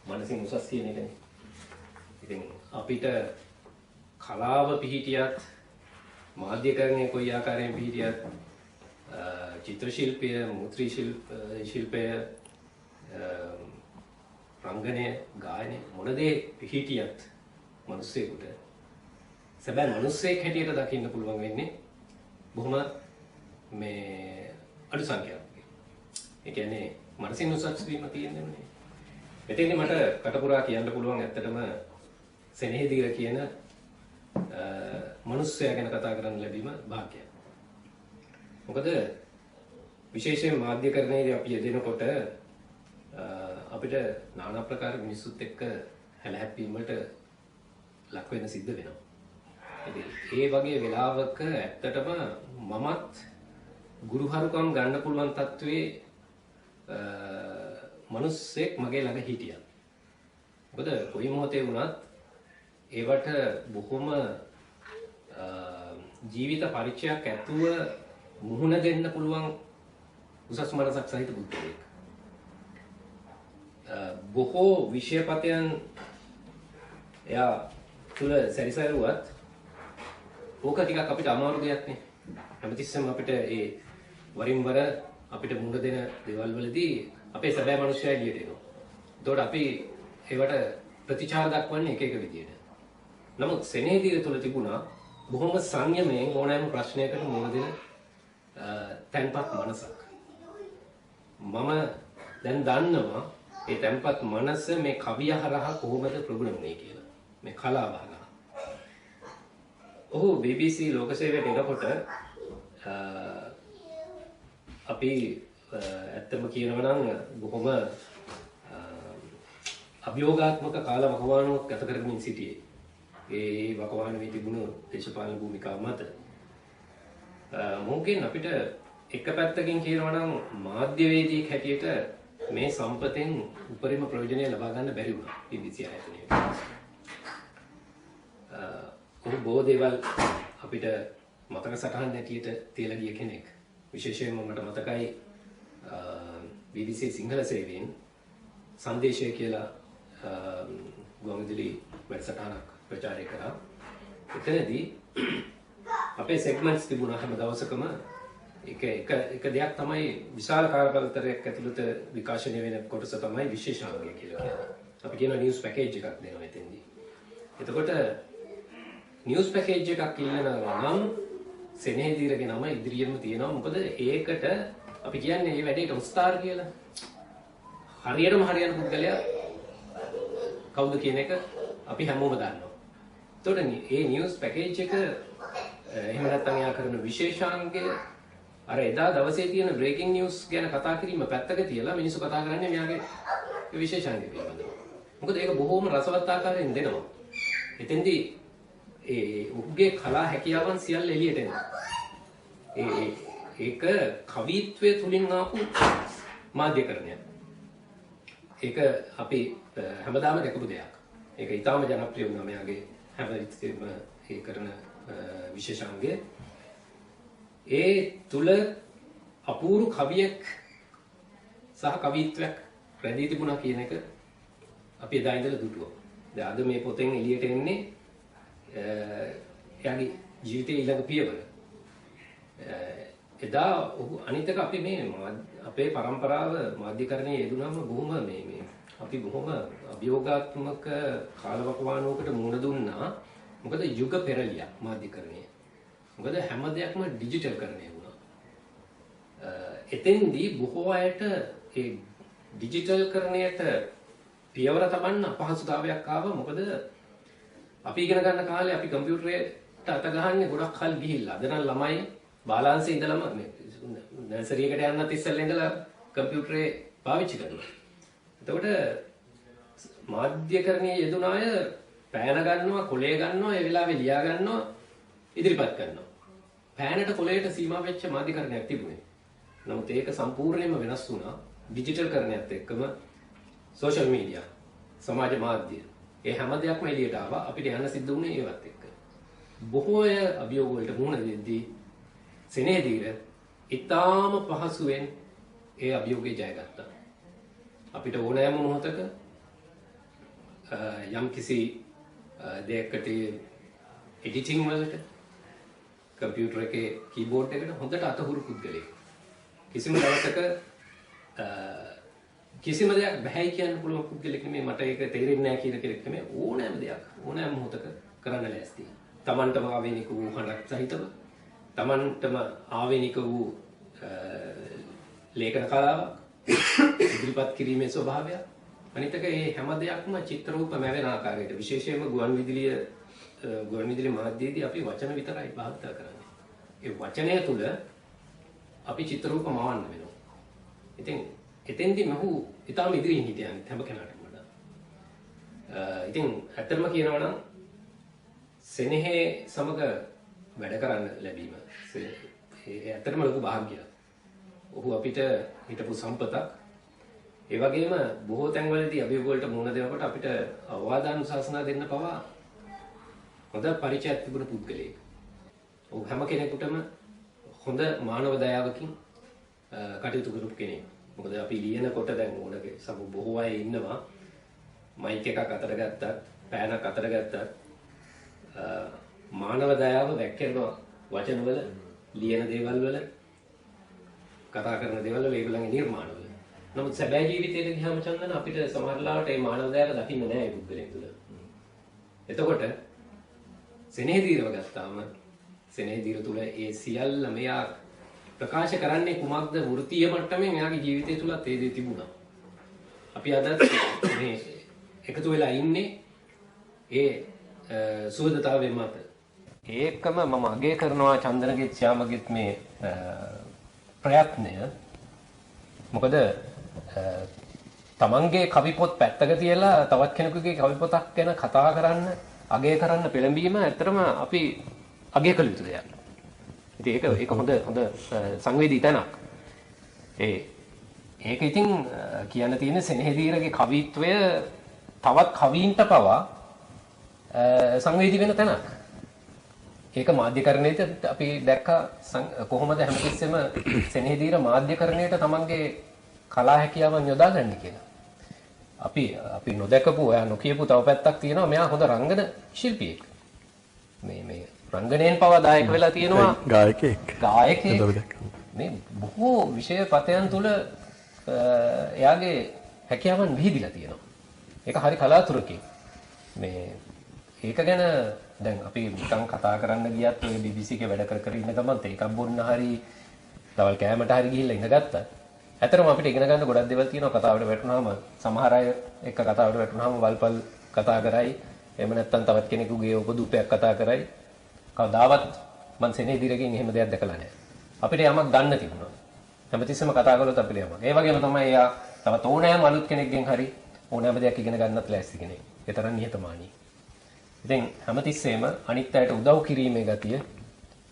මනසින් උසස් කියන එකනේ. ඉතින් අපිට කලාව පිහිටියත් මාධ්‍යකරණය කොයි ආකාරයෙන් පිළිගියත් චිත්‍ර ශිල්පය, මුද්‍රී ශිල්පය, රංගනය, ගායනය මොන දේ පිළිහිටියත් මිනිස්සෙකුට සැබෑ මිනිස්සෙක් හැටියට දකින්න පුළුවන් වෙන්නේ බොහොම මේ අඩු සංඛ්‍යාවකින්. ඒ කියන්නේ මනසින් උසස් වීම තියෙනනේ. එතෙන්දී මට කටපුරා කියන්න පුළුවන් ඇත්තටම සෙනෙහදීර කියන මිනිස්සයා ගැන කතා කරන්න ලැබීම භාග්‍යයක්. මොකද විශේෂයෙන් මාධ්‍යකරණයේදී අපි යෙදෙනකොට අපිට নানা ප්‍රකාර මිනිස්සුත් එක්ක හැලහැප්පීමට ලක් වෙන්න සිද්ධ වෙනවා. ඉතින් ඒ වගේ වෙලාවක ඇත්තටම මමත් ගුරුහරුකම් ගන්න පුළුවන් තත්වයේ මිනිස්සෙක් මගේ ළඟ හිටියා. මොකද කොයි මොහොතේ වුණත් ඒවට බොහොම ජීවිත පරිචයක් ඇතුව මුහුණ දෙන්න පුළුවන් උසස් මනසක් සහිත බුද්ධයෙක්. බොහෝ විෂයපතයන් එයා තුල සැරිසරුවත් ඕක ටිකක් අපිට අමාරු දෙයක් නේ. හැමතිස්සෙම අපිට ඒ වරින් වර අපිට මුහුණ දෙන දේවල් වලදී අපේ සැබෑ මනුස්සයා එළියට එනවා. ඒතකොට අපි ඒවට ප්‍රතිචාර දක්වන්නේ එක එක විදියට. නමුත් සෙනෙහදීර තුල තිබුණා බොහොම සංයමයෙන් ඕනෑම ප්‍රශ්නයකට මුහුණ දෙන තැන්පත් මනසක්. මම දැන් දන්නවා ඒ තැන්පත් මනස මේ කවිය හරහා කොහොමද ප්‍රගුණ වුනේ කියලා. මේ කලාව හරහා. ඔහු BBC ලෝක සේවයට එනකොට අපි ඇත්තම කියනවා නම් බොහොම අභියෝගාත්මක කාල වකවානුවක් ගත කරමින් සිටියේ. ඒ වකවානුවේ තිබුණු දේශපාලන භූමිකාව මත මොකෙන් අපිට එක පැත්තකින් කියනවා නම් මාධ්‍යවේදියෙක් හැටියට මේ සම්පතෙන් උපරිම ප්‍රයෝජනය ලබා ගන්න බැරි වුණා BBC ආයතනයේ. ඔහු බොහෝ දේවල් අපිට මතක සටහන් ඇටියට තියලා ගිය කෙනෙක්. විශේෂයෙන්ම මට මතකයි BBC සිංහල සේවයෙන් සංදේශය කියලා ගොනුවිදුලි වැඩසටහනක් ප්‍රචාරය කරා. එතනදී අපේ සෙග්මන්ට්ස් තිබුණා හැම දවසකම එක දෙයක් තමයි විශාල කාර්යපරිතරයක් ඇතුළත විකාශනය වෙන කොටස තමයි විශේෂාංගය කියලා කියන්නේ. අපි කියන නිවුස් පැකේජ් එකක් දෙනවා එතෙන්දී. එතකොට නිවුස් පැකේජ් එකක් ඉල්ලනවා නම් සෙනෙහදීරගේ නම ඉදිරියෙම තියෙනවා. මොකද ඒකට අපි කියන්නේ මේ වැඩේට උස්තාර් කියලා. හරියටම හරියන පුද්ගලයා කවුද කියන එක අපි හැමෝම දන්නවා. එතකොට මේ නිවුස් පැකේජ් එක එහෙම නැත්නම් යා කරන විශේෂාංගය අර එදා දවසේ තියෙන බ්‍රේකින් නිවුස් ගැන කතා කිරීම පැත්තක තියලා මිනිස්සු කතා කරන්නේ මෙයාගේ විශේෂාංගය පිළිබඳව. මොකද ඒක බොහොම රසවත් ආකාරයෙන් දෙනවා. එතෙන්දී උගේ කලා හැකියාවන් සියල්ල එළියට එනවා. ඒක කවිත්වයේ තුලින් ආපු මාධ්‍යකරණයක්. ඒක අපි හැමදාම දැකපු දෙයක්. ඒක ඊටාම ජනප්‍රිය වුණා මෙයාගේ හැමතිස්සෙම ඒ කරන විශේෂාංගය. ඒ තුල අපූර්ව කවියක් සහ කවිත්වයක් රැඳී තිබුණා කියන එක අපි එදා ඉඳලා දුටුවා. දැන් අද මේ පොතෙන් එළියට එන්නේ එයාගේ ජීවිතයේ ඊළඟ පියවර. එදා අනිත් එක අපි මේ අපේ પરම්පරාව මාධ්‍යකරණයේ යෙදුනම බොහොම මේ අපි බොහොම අභියෝගාත්මක කාලවකවානුවකට මුහුණ දුන්නා. මොකද යුග පෙරලියක් මාධ්‍යකරණය. මොකද හැම දෙයක්ම ඩිජිටල් කරණය වුණා. එතෙන්දී බොහෝ අයට ඒ ඩිජිටල් කරණයට පියවර තබන්න අපහසුතාවයක් ආවා. මොකද අපි ඉගෙන ගන්න කාලේ අපි කම්පියුටරයට අත ගහන්නේ ගොඩක් කල් ගිහිල්ලා. අද නම් ළමයි බාලාංශේ ඉඳලම නර්සරි එකට යන්නත් ඉස්සෙල්ලා ඉඳලා කම්පියුටරේ පාවිච්චි කරනවා. එතකොට මාධ්‍යකරණයේ යෙදුන අය පෑන ගන්නවා, කොලේ ගන්නවා, ඒ වෙලාවේ ලියා ගන්නවා, ඉදිරිපත් කරනවා. පෑනට කොලේට සීමා වෙච්ච මාධ්‍යකරණයක් තිබුණේ. නමුත් ඒක සම්පූර්ණයෙන්ම වෙනස් වුණා ඩිජිටල් කරණයත් එක්කම. සෝෂල් මීඩියා, සමාජ මාධ්‍ය, ඒ හැම දෙයක්ම එළියට ආවා. අපිට යන්න සිද්ධ වුණේ ඒවත් එක්ක. බොහෝ අය අභියෝග වලට මුහුණ දෙද්දී සෙනෙහදීර ඊටාම පහසුවෙන් ඒ අභියෝගේ ජයගත්තා. අපිට ඕනෑම මොහොතක යම් කිසි දෙයකට එඩිටිං වලට කම්පියුටර් එකේ කීබෝඩ් එකට හොඳට අතහුරු පුද්ගලයෙක්. කිසිම දවසක කිසිම දෙයක් බැහැයි කියන්න පුළුවන් පුද්ගලෙක් නෙමෙයි. මට ඒක තේරෙන්නේ නැහැ කියන කෙනෙක් නෙමෙයි. ඕනෑම දෙයක් ඕනෑම මොහොතක කරන්න ලෑස්ති. Tamanටම ආවේනික වූ හඬක් සහිතව, Tamanටම ආවේනික වූ ලේඛන කලාවක්, ඉදිරිපත් කිරීමේ ස්වභාවය, අනිත් එක මේ හැම දෙයක්ම චිත්‍ර රූප මැවෙන ආකාරයට, විශේෂයෙන්ම ගුවන් විදුලි මාධ්‍යයේදී අපි වචන විතරයි භාවිත කරන්නේ. ඒ වචනය තුල අපි චිත්‍ර රූප මවන්න වෙනවා. ඉතින් එතෙන්දී මහු ඊටාම ඉදිරියෙන් හිටියන් හැම කෙනාටම වඩා. ඉතින් ඇත්තටම කියනවා නම් සෙනෙහේ සමග වැඩ කරන්න ලැබීම ඒ ඇත්තටම ලොකු භාග්‍යයක්. ඔහු අපිට හිටපු සම්පතක්. ඒ වගේම බොහෝ තැන්වලදී අභියෝග වලට මුහුණ දෙනකොට අපිට අවවාදානුශාසනා දෙන්න පවා හොඳ පරිචයක් තිබුණ පුද්ගලයෙක්. ඔහු හැම කෙනෙකුටම හොඳ මානව දයාවකින් කටයුතු කරපු කෙනෙක්. මොකද අපි ලියනකොට දැන් ඕනගේ සමු බොහෝ අය ඉන්නවා මයික් එකක් අතට ගත්තත් පෑනක් අතට ගත්තත් මානව දයාව දැක්කෙනවා වචනවල ලියන දේවල් වල කතා කරන දේවල් වල ඒගොල්ලන්ගේ නිර්මාණවල. නමුත් සැබෑ ජීවිතයට ගියාම චන්දන අපිට සමහර ලාවට මේ මානව දයාව දකින්න නෑ ඒ පුද්ගලයන් තුළ. එතකොට සෙනෙහදීරව ගත්තාම සෙනෙහදීර තුළ ඒ සියල්ල මෙයා ප්‍රකාශ කරන්නේ කුමක්ද වෘත්තීය මට්ටමින් එයාගේ ජීවිතය තුලත් ඒ දේ තිබුණා. අපි අද මේ එකතු වෙලා ඉන්නේ ඒ සුවදතාවයේ මත. ඒකම මම අගය කරනවා චන්දනගෙත් ශ්‍යාමගෙත් මේ ප්‍රයත්නය. මොකද තමන්ගේ කවි පොත් පැත්තක තියලා තවත් කෙනෙකුගේ කවි පොතක් ගැන කතා කරන්න, අගය කරන්න පෙළඹීම ඇත්තටම අපි අගය කළ යුතු දෙයක්. ඉතින් ඒක හොඳ සංවේදී තැනක්. ඒක ඉතින් කියන්න තියෙන සෙනෙහදීරගේ කවිත්වය තවත් කවීන්ට පවා සංවේදී වෙන තැනක්. ඒක මාධ්‍යකරණයට අපි දැක්කා කොහොමද හැමතිස්සෙම සෙනෙහදීර මාධ්‍යකරණයට තමන්ගේ කලා හැකියාවන් යොදාගන්නේ කියලා. අපි නොදැකපු, ඔයා නොකියපු තව පැත්තක් තියෙනවා. මෙයා හොඳ රංගන ශිල්පියෙක්. මේ රංගනයෙන් පවා දායක වෙලා තියෙනවා. ගායකයෙක්. මේ බොහෝ විෂය පතයන් තුල එයාගේ හැකියාවන් විහිදිලා තියෙනවා. ඒක හරි කලාතුරකින්. ඒක ගැන දැන් අපි නිකන් කතා කරන්න ගියත් ඔය BBC එකේ වැඩ කර ඉන්න ගමන් ඒකක් බොන්න හරි තවල් කෑමට හරි ගිහිල්ලා ඉඳගත්තා. ඇතරම අපිට ඉගෙන ගන්න ගොඩක් දේවල් තියෙනවා. කතාවට වැටුනහම සමහර අය එක්ක කතාවට වැටුනහම වල්පල් කතා කරයි. එහෙම නැත්නම් තවත් කෙනෙකුගේ උපදූපයක් කතා කරයි. කවදාවත් මං සෙනෙහදීරගෙන් එහෙම දෙයක් දැකලා නැහැ. අපිට යමක් ගන්න තිබුණා. හැමතිස්සෙම කතා කරලත් අපිට යමක්. ඒ වගේම තමයි එයා තවත් ඕනෑම අලුත් කෙනෙක්ගෙන් හරි ඕනෑම දෙයක් ඉගෙන ගන්නත් ලෑස්ති කෙනෙක්. ඒ තරම් නිහතමානී. ඉතින් හැමතිස්සෙම අනිත් අයට උදව් කිරීමේ ගතිය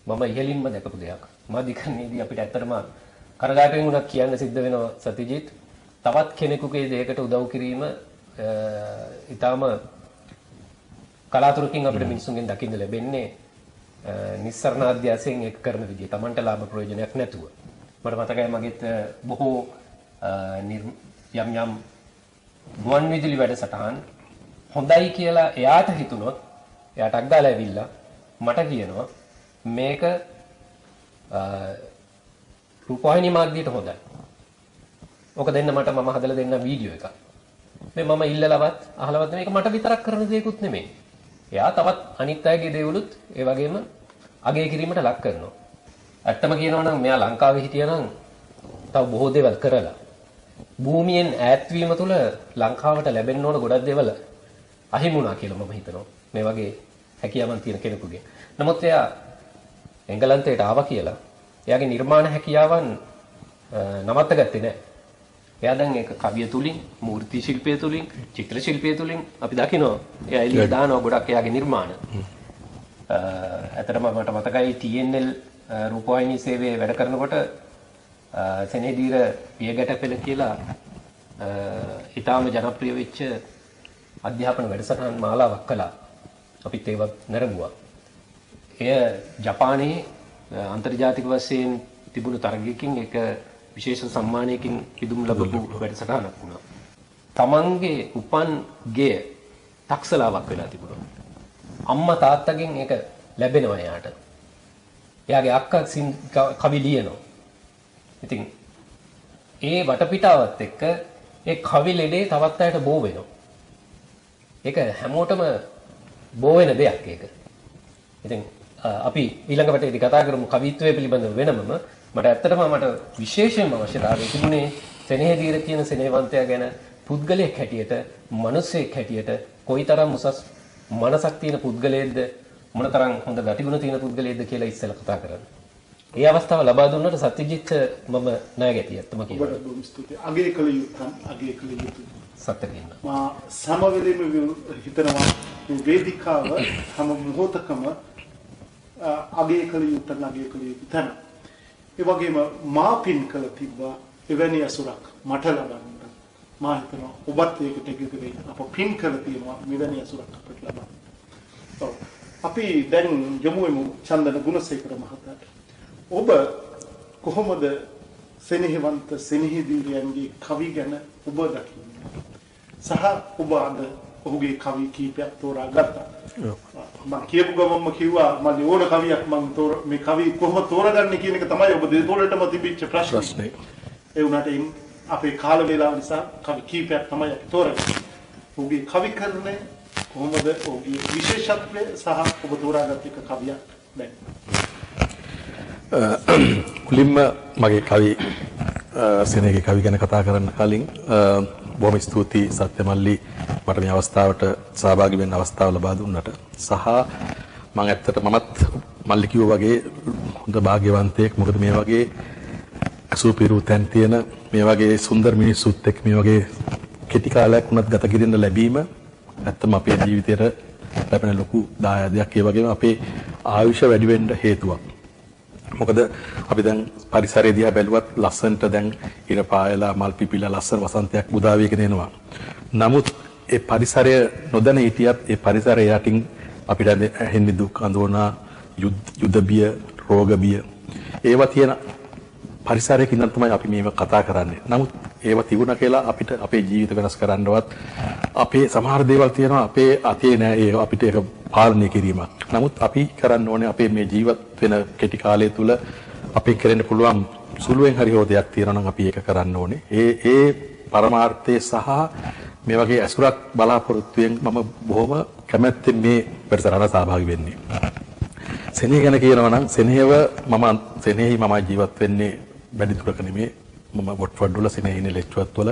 මම ඉහළින්ම දැකපු දෙයක්. මාධ්‍යකරණයේදී අපිට ඇත්තටම කරගාටෙන් උනක් කියන්න සිද්ධ වෙනවා සතිජිත්. තවත් කෙනෙකුගේ දෙයකට උදව් කිරීම ඊටාම කලාතුරකින් අපිට මිනිසුන්ගෙන් දකින්න ලැබෙන්නේ නිස්සරණ අධ්‍යාසයෙන් එක් කරන විදිය. Tamanට ලාභ ප්‍රයෝජනයක් නැතුව. මට මතකයි මගෙත් බොහෝ යම් ගුවන් විදුලි වැඩසටහන් හොඳයි කියලා එයාට හිතුනොත් එයාට අක්දාලා ඇවිල්ලා මට කියනවා මේක රූපවාහිනී මාධ්‍යයට හොඳයි. ඔක දෙන්න මට මම හදලා දෙන්න වීඩියෝ එකක්. මේ මම ඉල්ලලවත් අහලවත් මේක මට විතරක් කරන දෙයක්ුත් නෙමෙයි. එයා තවත් අනිත් අයගේ දේවලුත් ඒ වගේම අගය කිරීමට ලක් කරනවා. ඇත්තම කියනවා නම් මෙයා ලංකාවේ හිටියනම් තව බොහෝ දේවල් කරලා භූමියෙන් ඈත්වීම තුළ ලංකාවට ලැබෙන්න ඕන ගොඩක් දේවල් අහිමුණා කියලා මම හිතනවා. මේ වගේ හැකියාවන් තියෙන කෙනෙකුගේ. නමුත් එයා එංගලන්තයට ආවා කියලා එයාගේ නිර්මාණ හැකියාවන් නවත්ත ගත්තේ නැහැ. එයා දැන් ඒක කවිය තුලින්, මූර්ති ශිල්පය තුලින්, චිත්‍ර ශිල්පය තුලින් අපි දකිනවා. එයා එළිය දානවා ගොඩක් එයාගේ නිර්මාණ. ඇත්තටම මට මතකයි TNL රූපවාහිනී සේවයේ වැඩ කරනකොට සෙනෙහදීර පියගැට පෙළ කියලා ඊටාම ජනප්‍රිය වෙච්ච අධ්‍යාපන වැඩසටහන් මාලාවක් කළා. අපිත් ඒවත් නැරඹුවා. එය ජපානයේ අන්තර්ජාතික වශයෙන් තිබුණු තරගයකින් එක විශේෂ සම්මානයකින් පිදුම් ලැබපු වැඩසටහනක් වුණා. තමන්ගේ උපන් ගේ තක්සලාවක් වෙලා තිබුණා. අම්මා තාත්තගෙන් ඒක ලැබෙනවා එයාට. එයාගේ අක්කා කවි ලියනවා. ඉතින් ඒ වටපිටාවත් එක්ක ඒ කවි ලෙඩේ තවත් අයට බෝ වෙනවා. ඒක හැමෝටම බෝ වෙන දෙයක් ඒක. ඉතින් අපි ඊළඟ වටේදී කතා කරමු කවිත්වයේ පිළිබඳව වෙනමම. මට ඇත්තටම විශේෂයෙන්ම අවශ්‍යතාවය තිබුණේ සෙනෙහදීර කියන සෙනෙහවන්තයා ගැන පුද්ගලයෙක් හැටියට, මිනිසෙක් හැටියට කොයිතරම් උසස් මනසක් තියෙන පුද්ගලයෙක්ද, මොනතරම් හොඳ ගතිගුණ තියෙන පුද්ගලයෙක්ද කියලා ඉස්සෙල්ලා කතා කරන්න. ඒ අවස්ථාව ලබා දුන්නට සත්‍යජිත් මම ණය ගැටියක්ම කියනවා. ඔබට බොහොම ස්තුතියි. අගය කළ යුතුයි. සත්‍ය කියනවා. මා සම වෙලෙම හිතනවා මේ වේදිකාව හැම මොහොතකම අගය කළ යුතුයි. ඒ වගේම මා පින් කළ තිබ්බා එවැනි අසුරක් මට ලබන්න. මා හිතනවා ඔබත් ඒකට එකතු වෙයි. අප පින් කළ තියෙනවා මෙවැනි අසුරක් අපට ලබන්න. ඔව්. අපි දැන් යමු චන්දන ගුණසේකර මහතාට. ඔබ කොහොමද සෙනෙහවන්ත සෙනෙහදීරයන්ගේ කවි ගැන ඔබ දකින්නේ? සහ ඔබ අද ඔහුගේ කවි කීපයක් තෝරාගත්තා. මම කියපු ගමන්ම කිව්වා මම ඕන කවියක් මේ කවි කොහොමද තෝරගන්නේ කියන එක තමයි ඔබ දෙතොලටම තිබිච්ච ප්‍රශ්නේ. ඒ වුණාට අපේ කාල වේලාව නිසා කවි කීපයක් තමයි අපි තෝරගන්නේ. ඔහුගේ කවි කරන්නේ කොහොමද? ඔහුගේ විශේෂත්වය සහ ඔබ තෝරාගත් එක කවියක් දැන්. මුලින්ම මගේ කවි සෙනෙහගේ කවි ගැන කතා කරන්න කලින් බොහොම ස්තුතියි සත්‍යමල්ලි මට මේ අවස්ථාවට සහභාගී වෙන්න අවස්ථාව ලබා දුන්නට. සහ මම ඇත්තට මමත් මල්ලි කිව්වා වගේ හොඳ භාග්‍යවන්තයෙක්. මොකද මේ වගේ සුපිරු තැන් තියෙන මේ වගේ සුන්දර මිනිස්සුත් එක්ක මේ වගේ කෙටි කාලයක් වුණත් ගත කිරීම ලැබීම ඇත්තම අපේ ජීවිතේට ලැබෙන ලොකු දායාදයක්. ඒ වගේම අපේ ආයුෂ වැඩි වෙන්න හේතුවක්. මොකද අපි දැන් පරිසරය දිහා බැලුවත් ලස්සනට දැන් ඉර පායලා මල් පිපිලා ලස්සන වසන්තයක් උදා වෙගෙන එනවා. නමුත් ඒ පරිසරය නොදැන හිටියත් ඒ පරිසරය යටින් අපිට ඇහෙන්නේ දුක් අඳෝනා, යුද්ධ බිය, රෝග බිය. ඒවා තියෙන පරිසරයක ඉඳන් තමයි අපි මේව කතා කරන්නේ. නමුත් ඒවා තිබුණා කියලා අපිට අපේ ජීවිත වෙනස් කරන්නවත් අපේ සමහර දේවල් තියෙනවා අපේ අතේ නෑ. ඒ අපිට ඒක පාලනය කිරීමක්. නමුත් අපි කරන්න ඕනේ අපේ මේ ජීවත් වෙන කෙටි කාලය තුල අපේ කරන්න පුළුවන් සුළුවෙන් හරි හෝ දෙයක් තියෙනවා නම් අපි ඒක කරන්න ඕනේ. ඒ පරමාර්ථය සහ මේ වගේ අසුරක් බලාපොරොත්තුෙන් මම බොහොම කැමැත්තෙන් මේ වැඩසටහනට සහභාගී වෙන්නේ. සෙනෙහ ගැන කියනවා නම් සෙනෙහි මම ජීවත් වෙන්නේ වැඩි දුරක නෙමෙයි. මම වොට්ෆර්ඩ් වල සෙනෙහි ඉන්නේ ලෙච්චුවත් වල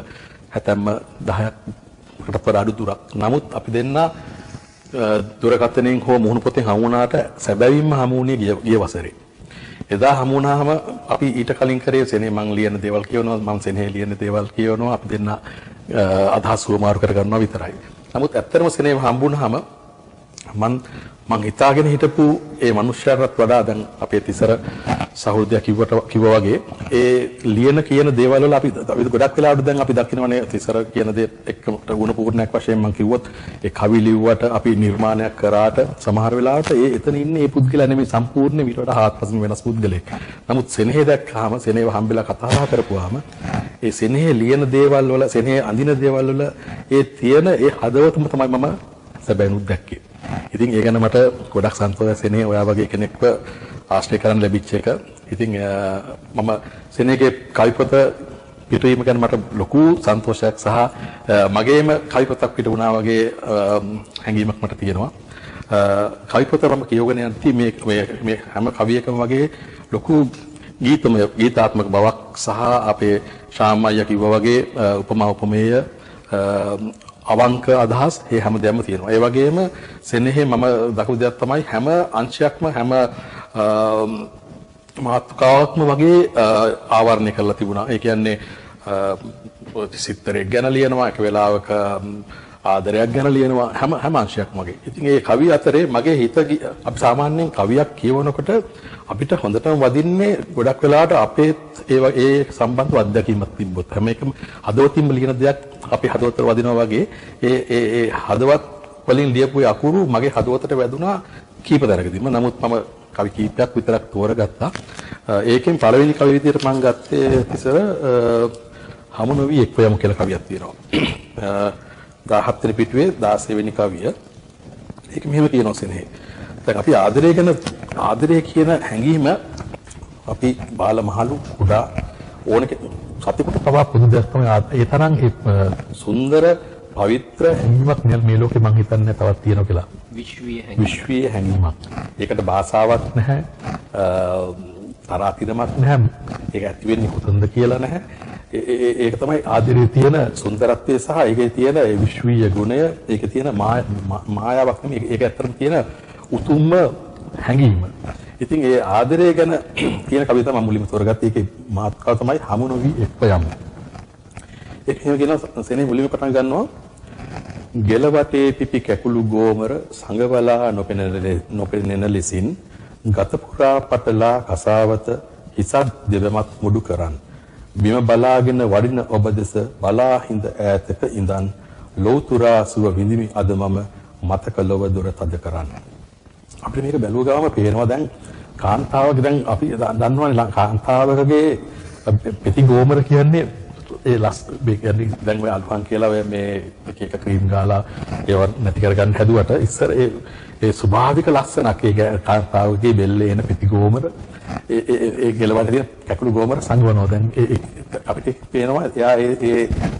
හැතැම්ම 10කට වඩා අඩු දුරක්. නමුත් අපි දෙන්නා දුරකථනයෙන් හෝ මුහුණු පොතෙන් හමු වුණාට සැබවින්ම හමු වුණේ ගිය වසරේ. එදා හමු වුණාම අපි ඊට කලින් කරේ සෙනෙහ මං ලියන දේවල් කියවනවා, මං සෙනෙහ ලියන දේවල් කියවනවා. අපි දෙන්න අදහස් සුවමාරු කර ගන්නවා විතරයි. නමුත් ඇත්තටම සෙනෙහ හම්බුනහම මං හිතාගෙන හිටපු ඒ මනුෂ්‍යයන්ට වඩා දැන් අපේ තිසර සහෘදයා කිව්වා වගේ ඒ ලියන කියන දේවල් වල අපි ගොඩක් වෙලාවට දැන් අපි දකිනවනේ තිසර කියන දේ එක්කම ගුණ පූර්ණයක් වශයෙන් මං කිව්වොත් ඒ කවි ලිව්වට අපි නිර්මාණයක් කරාට සමහර වෙලාවට ඒ එතන ඉන්නේ ඒ පුද්ගලයා නෙමෙයි සම්පූර්ණ ඊට වඩා හාත්පසින් වෙනස් පුද්ගලෙක්. නමුත් සෙනෙහ දැක්කහම සෙනෙහව හම්බෙලා කතා කරපුවාම ඒ සෙනෙහ ලියන දේවල් වල සෙනෙහ අඳින දේවල් වල ඒ තියෙන ඒ හදවතම තමයි මම සැබෑනුත් දැක්කේ. ඉතින් ඒ ගැන මට ගොඩක් සන්තෝෂයි සෙනෙහ ඔයා වගේ කෙනෙක්ව ආශ්‍රය කරන්න ලැබිච්ච එක. ඉතින් මම සෙනෙහගේ කවි පොත පිටවීම ගැන මට ලොකු සන්තෝෂයක් සහ මගේම කවි පොතක් පිට වුණා වගේ හැඟීමක් මට තියෙනවා. කවි පොත මම කියවගෙන යද්දී මේ හැම කවියකම වගේ ලොකු ගීතාත්මක බවක් සහ අපේ ශාම් අයියා කිව්වා වගේ උපමා උපමේය අවංක අදහස් මේ හැමදේම තියෙනවා. ඒ වගේම සෙනෙහේ මම දක්වපු දෙයක් තමයි හැම අංශයක්ම හැම මාතෘකාවක්ම වගේ ආවරණය කරලා තිබුණා. ඒ කියන්නේ සිත්තරයක් ගැන ලියනවා, එක වෙලාවක ආදරයක් ගැන ලියනවා, හැම අංශයක්ම වගේ. ඉතින් මේ කවි අතරේ මගේ හිත අපි සාමාන්‍යයෙන් කවියක් කියවනකොට අපිට හොඳටම වදින්නේ ගොඩක් වෙලාවට අපේ ඒ සම්බන්ධ අත්දැකීමක් තිබ්බොත් හැම එකම හදවතින්ම ලියන දෙයක් අපි හදවතට වදිනවා වගේ ඒ හදවත් වලින් ලියපු අකුරු මගේ හදවතට වැදුනා කීප දරකදීම. නමුත් මම කවි කීපයක් විතරක් තෝරගත්තා. ඒකෙන් පළවෙනි කවිය විදිහට මම ගත්තේ තිසර හමු නොවි එක්ව යමු කියලා කවියක් තියෙනවා. 17 වෙනි පිටුවේ 16 වෙනි කවිය. ඒක මෙහෙම කියනවා සෙනෙහ. දැන් අපි ආදරය කියන හැඟීම අපි බාල මහලු කුඩා ඕනක සතෙකුට පවා පොදු දෙයක් තමයි ඒ තරම් සුන්දර පවිත්‍ර හැඟීමක් මේ ලෝකේ මං හිතන්නේ තවත් තියෙනවා කියලා. විශ්වීය හැඟීමක්. ඒකට භාෂාවක් නැහැ. තරාතිරමක් නැහැ. ඒක ඇති වෙන්නේ කොතනද කියලා නැහැ. ඒක තමයි ආදරයේ තියෙන සුන්දරත්වය සහ ඒකේ තියෙන විශ්වීය ගුණය, ඒකේ තියෙන මායාවක් නෙමෙයි. ඒක ඇත්තටම තියෙන උතුම්ම හැඟීම. ඉතින් ඒ ආදරය ගැන කියන කවිය තමයි මුලින්ම තෝරගත්තේ. ඒකේ මාතෘකාව තමයි හමු නොවි එක්ව යමු. ඒක එහෙම කියන සෙනේ මුලින්ම පටන් ගන්නවා. ගෙලවටේ පිපි කැකුළු ගෝමර සංගවලා නොපෙනෙන ලෙසින් ගත පුරා පටලා කසාවත හිසත් දෙවමත් මුඩු කරන්. බිම බලාගෙන වඩින ඔබ දෙස බලා හිඳ ඈතක ඉඳන් ලෝතුරා සුව විඳිමි අද මම මතක ලොව දොර තද කරන්න. අපිට මේක බැලුව ගාම පේනවා දැන් කාන්තාවක දැන් අපි දන්නවනේ කාන්තාවකගේ පෙති ගෝමර කියන්නේ ඒ කියන්නේ දැන් ඔය අල්ෆාන් කියලා ඔය මේ එක ක්‍රීම් ගාලා ඒව නැති කරගන්න හැදුවට ඉස්සර ඒ ස්වභාවික ලස්සනක් ඒ කාන්තාවගේ බෙල්ලේ එන පෙති ගෝමර ඒ ගෙලවට තියෙන කැකුළු ගෝමර සංගවනවා. දැන් අපිට පේනවා එයා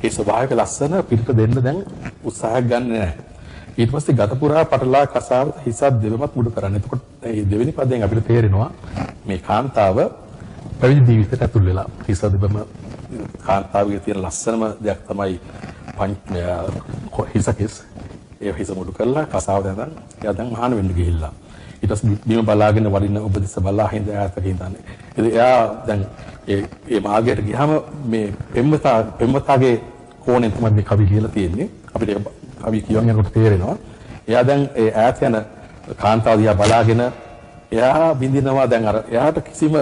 ඒ ස්වභාවික ලස්සන පිළිට දෙන්න දැන් උත්සාහයක් ගන්න නැහැ. ඊට පස්සේ ගත පුරා පටලා කසාවත හිසත් දෙවමත් මුඩු කරන්න. එතකොට මේ දෙවෙනි පදයෙන් අපිට තේරෙනවා මේ කාන්තාව පැවිදි ජීවිතයට ඇතුල් වෙලා හිස දෙවම කාන්තාවගේ තියෙන ලස්සනම දෙයක් තමයි හිසකෙස්. ඒ හිස මුඩු කරලා කසාව දැන් එයා දැන් මහාන වෙන්න ගිහිල්ලා. ඊට පස්සේ බිම බලාගෙන වඩින ඔබ දෙස බලා හිඳ ඈතක ඉඳන්නේ. ඉතින් එයා දැන් ඒ මාර්ගයට ගියාම මේ පෙම්වතාගේ කෝණයෙන් තමයි මේ කවි ලියලා තියෙන්නේ. අපිට කවි කියවන යනකොට තේරෙනවා. එයා දැන් ඒ ඈත යන කාන්තාව දිහා බලාගෙන එයා බින්දිනවා. දැන් අර එයාට කිසිම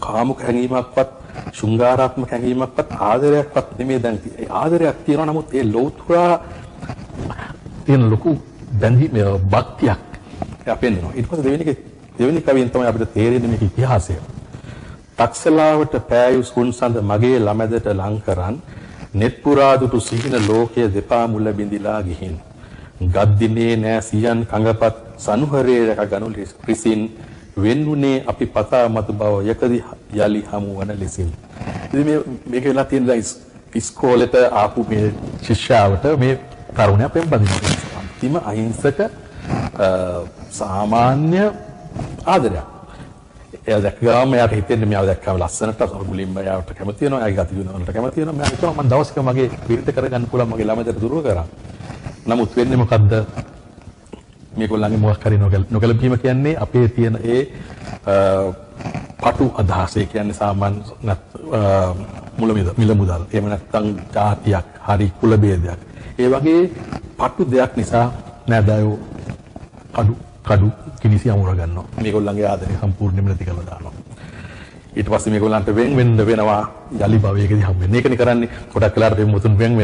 කාමුක හැඟීමක්වත් ශෘංගාරාත්මක හැඟීමක්වත් ආදරයක්වත් නෙමෙයි දැන් ඒ ආදරයක් තියෙනවා. නමුත් ඒ ලෞතුරා තියෙන ලොකු බැඳීම භක්තියක් එයා පෙන්වනවා. ඊට පස්සේ දෙවෙනි කවියෙන් තමයි අපිට තේරෙන්නේ මේක ඉතිහාසය. තක්සලාවට පෑයුස් කුන්සඳ මගේ ළමැදට ලං කරන් net පුරා දුටු සිහින ලෝකයේ දෙපා මුල බිඳිලා ගිහින් ගද්දිනේ නෑ සියන් කඟපත් සනුහරේ රැක ගනු රිසින් වෙන්ුනේ අපි පතා මතු බව යකදි යලි හමු වන ලෙසින්. ඉතින් මේක වෙලා තියෙන දැන් ඉස්කෝලේට ආපු මේ ශිෂ්‍යාවට මේ තරුණයා පෙම්බදිනවා. අන්තිම අහිංසක සාමාන්‍ය ආදරයක්. එයා දැක්කම එයාට හිතෙන්නේ මෙයාව දැක්කම ලස්සනට මුලින්ම එයාට කැමති වෙනවා. එයාගේ ගතිගුණ වලට කැමති වෙනවා. මම හිතුවා මම දවසක මගේ පිරිත කරගන්න පුළුවන් මගේ ළමයින්ට දුරුව කරා. නමුත් වෙන්නේ මොකද්ද? මේගොල්ලන්ගේ මොකක් හරි නොගැලපීම කියන්නේ අපේ තියෙන ඒ පටු අදහස. ඒ කියන්නේ සාමාන්‍ය මිල මුදල්. එහෙම නැත්නම් ජාතියක්, හරි කුල ભેදයක්. ඒ වගේ පටු දෙයක් නිසා නෑදෑයෝ කඩු කිනිසි අමුර ගන්නවා. මේගොල්ලන්ගේ ආදරය සම්පූර්ණයෙන්ම නැති කරලා දානවා. ඊට පස්සේ මේගොල්ලන්ට වෙන් වෙනවා යලි භවයකදී හම් වෙන්නේ. ඒකනේ කරන්නේ. ගොඩක් වෙලාවට දෙමුතුන් වෙන්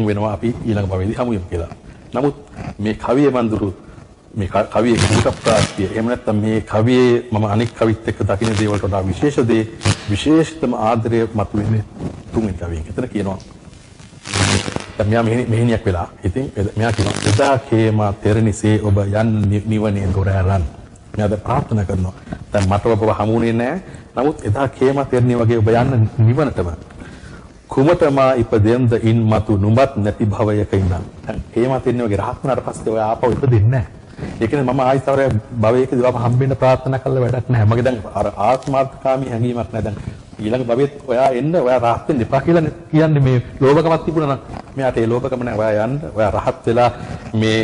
වෙනවා අපි ඊළඟ භවයේදී හමු වෙමු කියලා. නමුත් මේ කවියේ මන්දුරු මේ කවියේ කුටප්‍රාස්තිය එහෙම නැත්නම් මේ කවියේ මම අනෙක් කවිත් එක්ක දකින්න දේවල්ට වඩා විශේෂතම ආදරය මතුවෙන්නේ තුන්වෙනි කවියෙන්. එතන කියනවා මෙයා මෙහෙණියක් වෙලා. ඉතින් මෙයා කියනවා එදා කේමා තෙරණිසේ ඔබ යන් නිවනේ දොර ඇරන්. මෙයා දැන් ප්‍රාර්ථනා කරනවා. දැන් මට ඔබ හමුුනේ නැහැ. නමුත් එදා කේමා තෙරණිය වගේ ඔබ යන්න නිවනටම. කුමටමා ඉපදෙන්ද ඉන් මතු නුඹත් නැති භවයක ඉඳන්. දැන් කේමා තෙරණිය වගේ රහත් වුණාට පස්සේ ඔය ආපහු ඉපදෙන්නේ නැහැ. ඒ කියන්නේ මම ආයිතවර භවයකදී ඔබ හම්බෙන්න ප්‍රාර්ථනා කළා වැඩක් නැහැ. මගේ දැන් අර ආත්මාර්ථකාමී හැඟීමක් නැහැ. දැන් ඊළඟ භවෙත් ඔයා එන්න ඔයා රහත් වෙන්න එපා කියලා කියන්නේ මේ ලෝභකමක් තිබුණා නම් මෙයාට ඒ ලෝභකම නැහැ. ඔයා යන්න ඔයා රහත් වෙලා මේ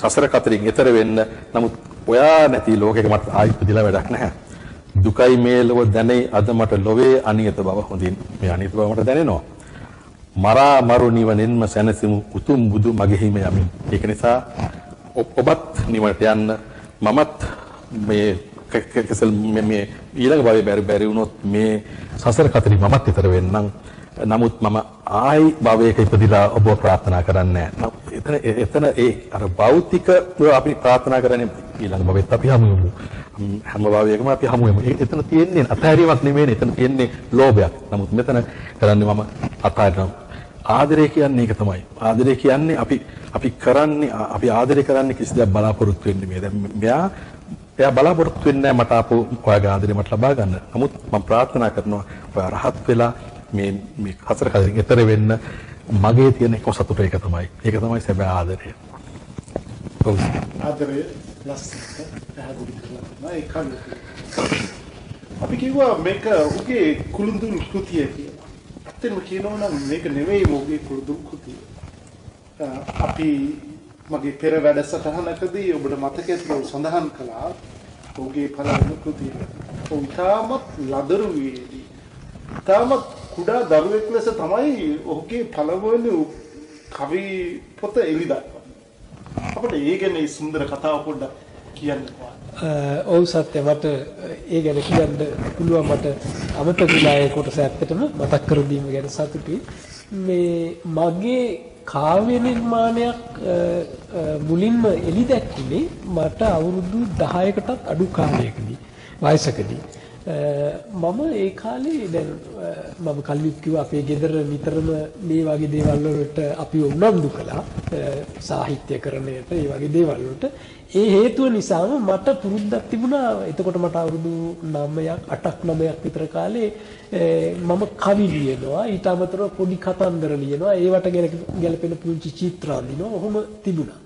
සසර කතරින් එතර වෙන්න. නමුත් ඔයා නැති ලෝකයක මට ආයි ඉපදිලා වැඩක් නැහැ. දුකයි මේ ලොව දැනේ අද මට ලොවේ අනියත බව හොඳින්. මේ අනියත බව මට දැනෙනවා. මරා මරු නිවනෙන්ම සැනසෙමු උතුම් බුදු මගෙහිම යමින්. ඒක නිසා ඔබත් නිවනට යන්න මමත් මේ කෙසල් මේ ඊළඟ භවයේ බැරි වුණොත් මේ සසර කතරින් මමත් ඊතර වෙන්නම්. නමුත් මම ආයි භවයක ඉපදිලා ඔබ ප්‍රාර්ථනා කරන්නේ නැහැ. එතන ඒ අර භෞතික අපි ප්‍රාර්ථනා කරන්නේ ඊළඟ භවෙත් අපි හමු වෙමු. හැම භවයකම අපි හමු වෙමු. එතන තියෙන්නේ අතහැරීමක් නෙමෙයි. එතන තියෙන්නේ ලෝභයක්. නමුත් මෙතන කරන්නේ මම අතහැරනවා. ආදරය කියන්නේ ඒක තමයි. ආදරය කියන්නේ අපි කරන්නේ අපි ආදරය කරන්නේ කිසි දෙයක් බලාපොරොත්තු වෙන්නේ නෙමෙයි. දැන් මෙයා එයා බලාපොරොත්තු වෙන්නේ මට ආපහු ඔයාගේ ආදරේ මට ලබා ගන්න. නමුත් මම ප්‍රාර්ථනා කරනවා ඔයා රහත් වෙලා මේ හතර කලින් ඈතර වෙන්න මගේ තියෙන එක සතුට ඒක තමයි. ඒක තමයි සැබෑ ආදරය. ඔව්. ආදරය ලස්සනට පැහැදිලි කරලා ඒ කන්නේ. අපි කිව්වා මේක උගේ කුළුඳුල් කෘතිය කියලා. ඇත්තටම කියනවා නම් මේක නෙවෙයි උගේ කුළුඳුල් කෘතිය. අපි මගේ පෙර වැඩසටහනකදී ඔබට මතකයි සඳහන් කළා ඔහුගේ පළවෙනි කෘතිය. ඔහු තාමත් ලදරුවේදී තාමත් කුඩා දරුවෙක් ලෙස තමයි ඔහුගේ පළවෙනි කවි පොත එළිදක්වන්නේ. අපිට ඒ ගැන සුන්දර කතාව පොඩ්ඩක් කියන්න. ඔව් සත්‍ය මට ඒ ගැන කියන්න පුළුවන් මට අමතකලා ඒ කොටස ඇත්තටම මතක් කර දීම ගැන සතුටුයි. මේ මගේ කාව්‍ය නිර්මාණයක් මුලින්ම එළි දැක්ුනේ මට අවුරුදු 10කටත් අඩු කාලයකදී වයසකදී. මම ඒ කාලේ දැන් මම කලින් කිව්වා අපේ ගෙදර නිතරම මේ වගේ දේවල් වලට අපි උනන්දු කළා සාහිත්‍යකරණයට ඒ වගේ දේවල් වලට. ඒ හේතුව නිසාම මට පුරුද්දක් තිබුණා. එතකොට මට අවුරුදු 8ක් 9ක් විතර කාලේ මම කවි ලියනවා. ඊට අමතරව පොඩි කතන්දර ලියනවා. ඒවට ගැලපෙන පුංචි චිත්‍ර අඳිනවා. ඔහොම තිබුණා.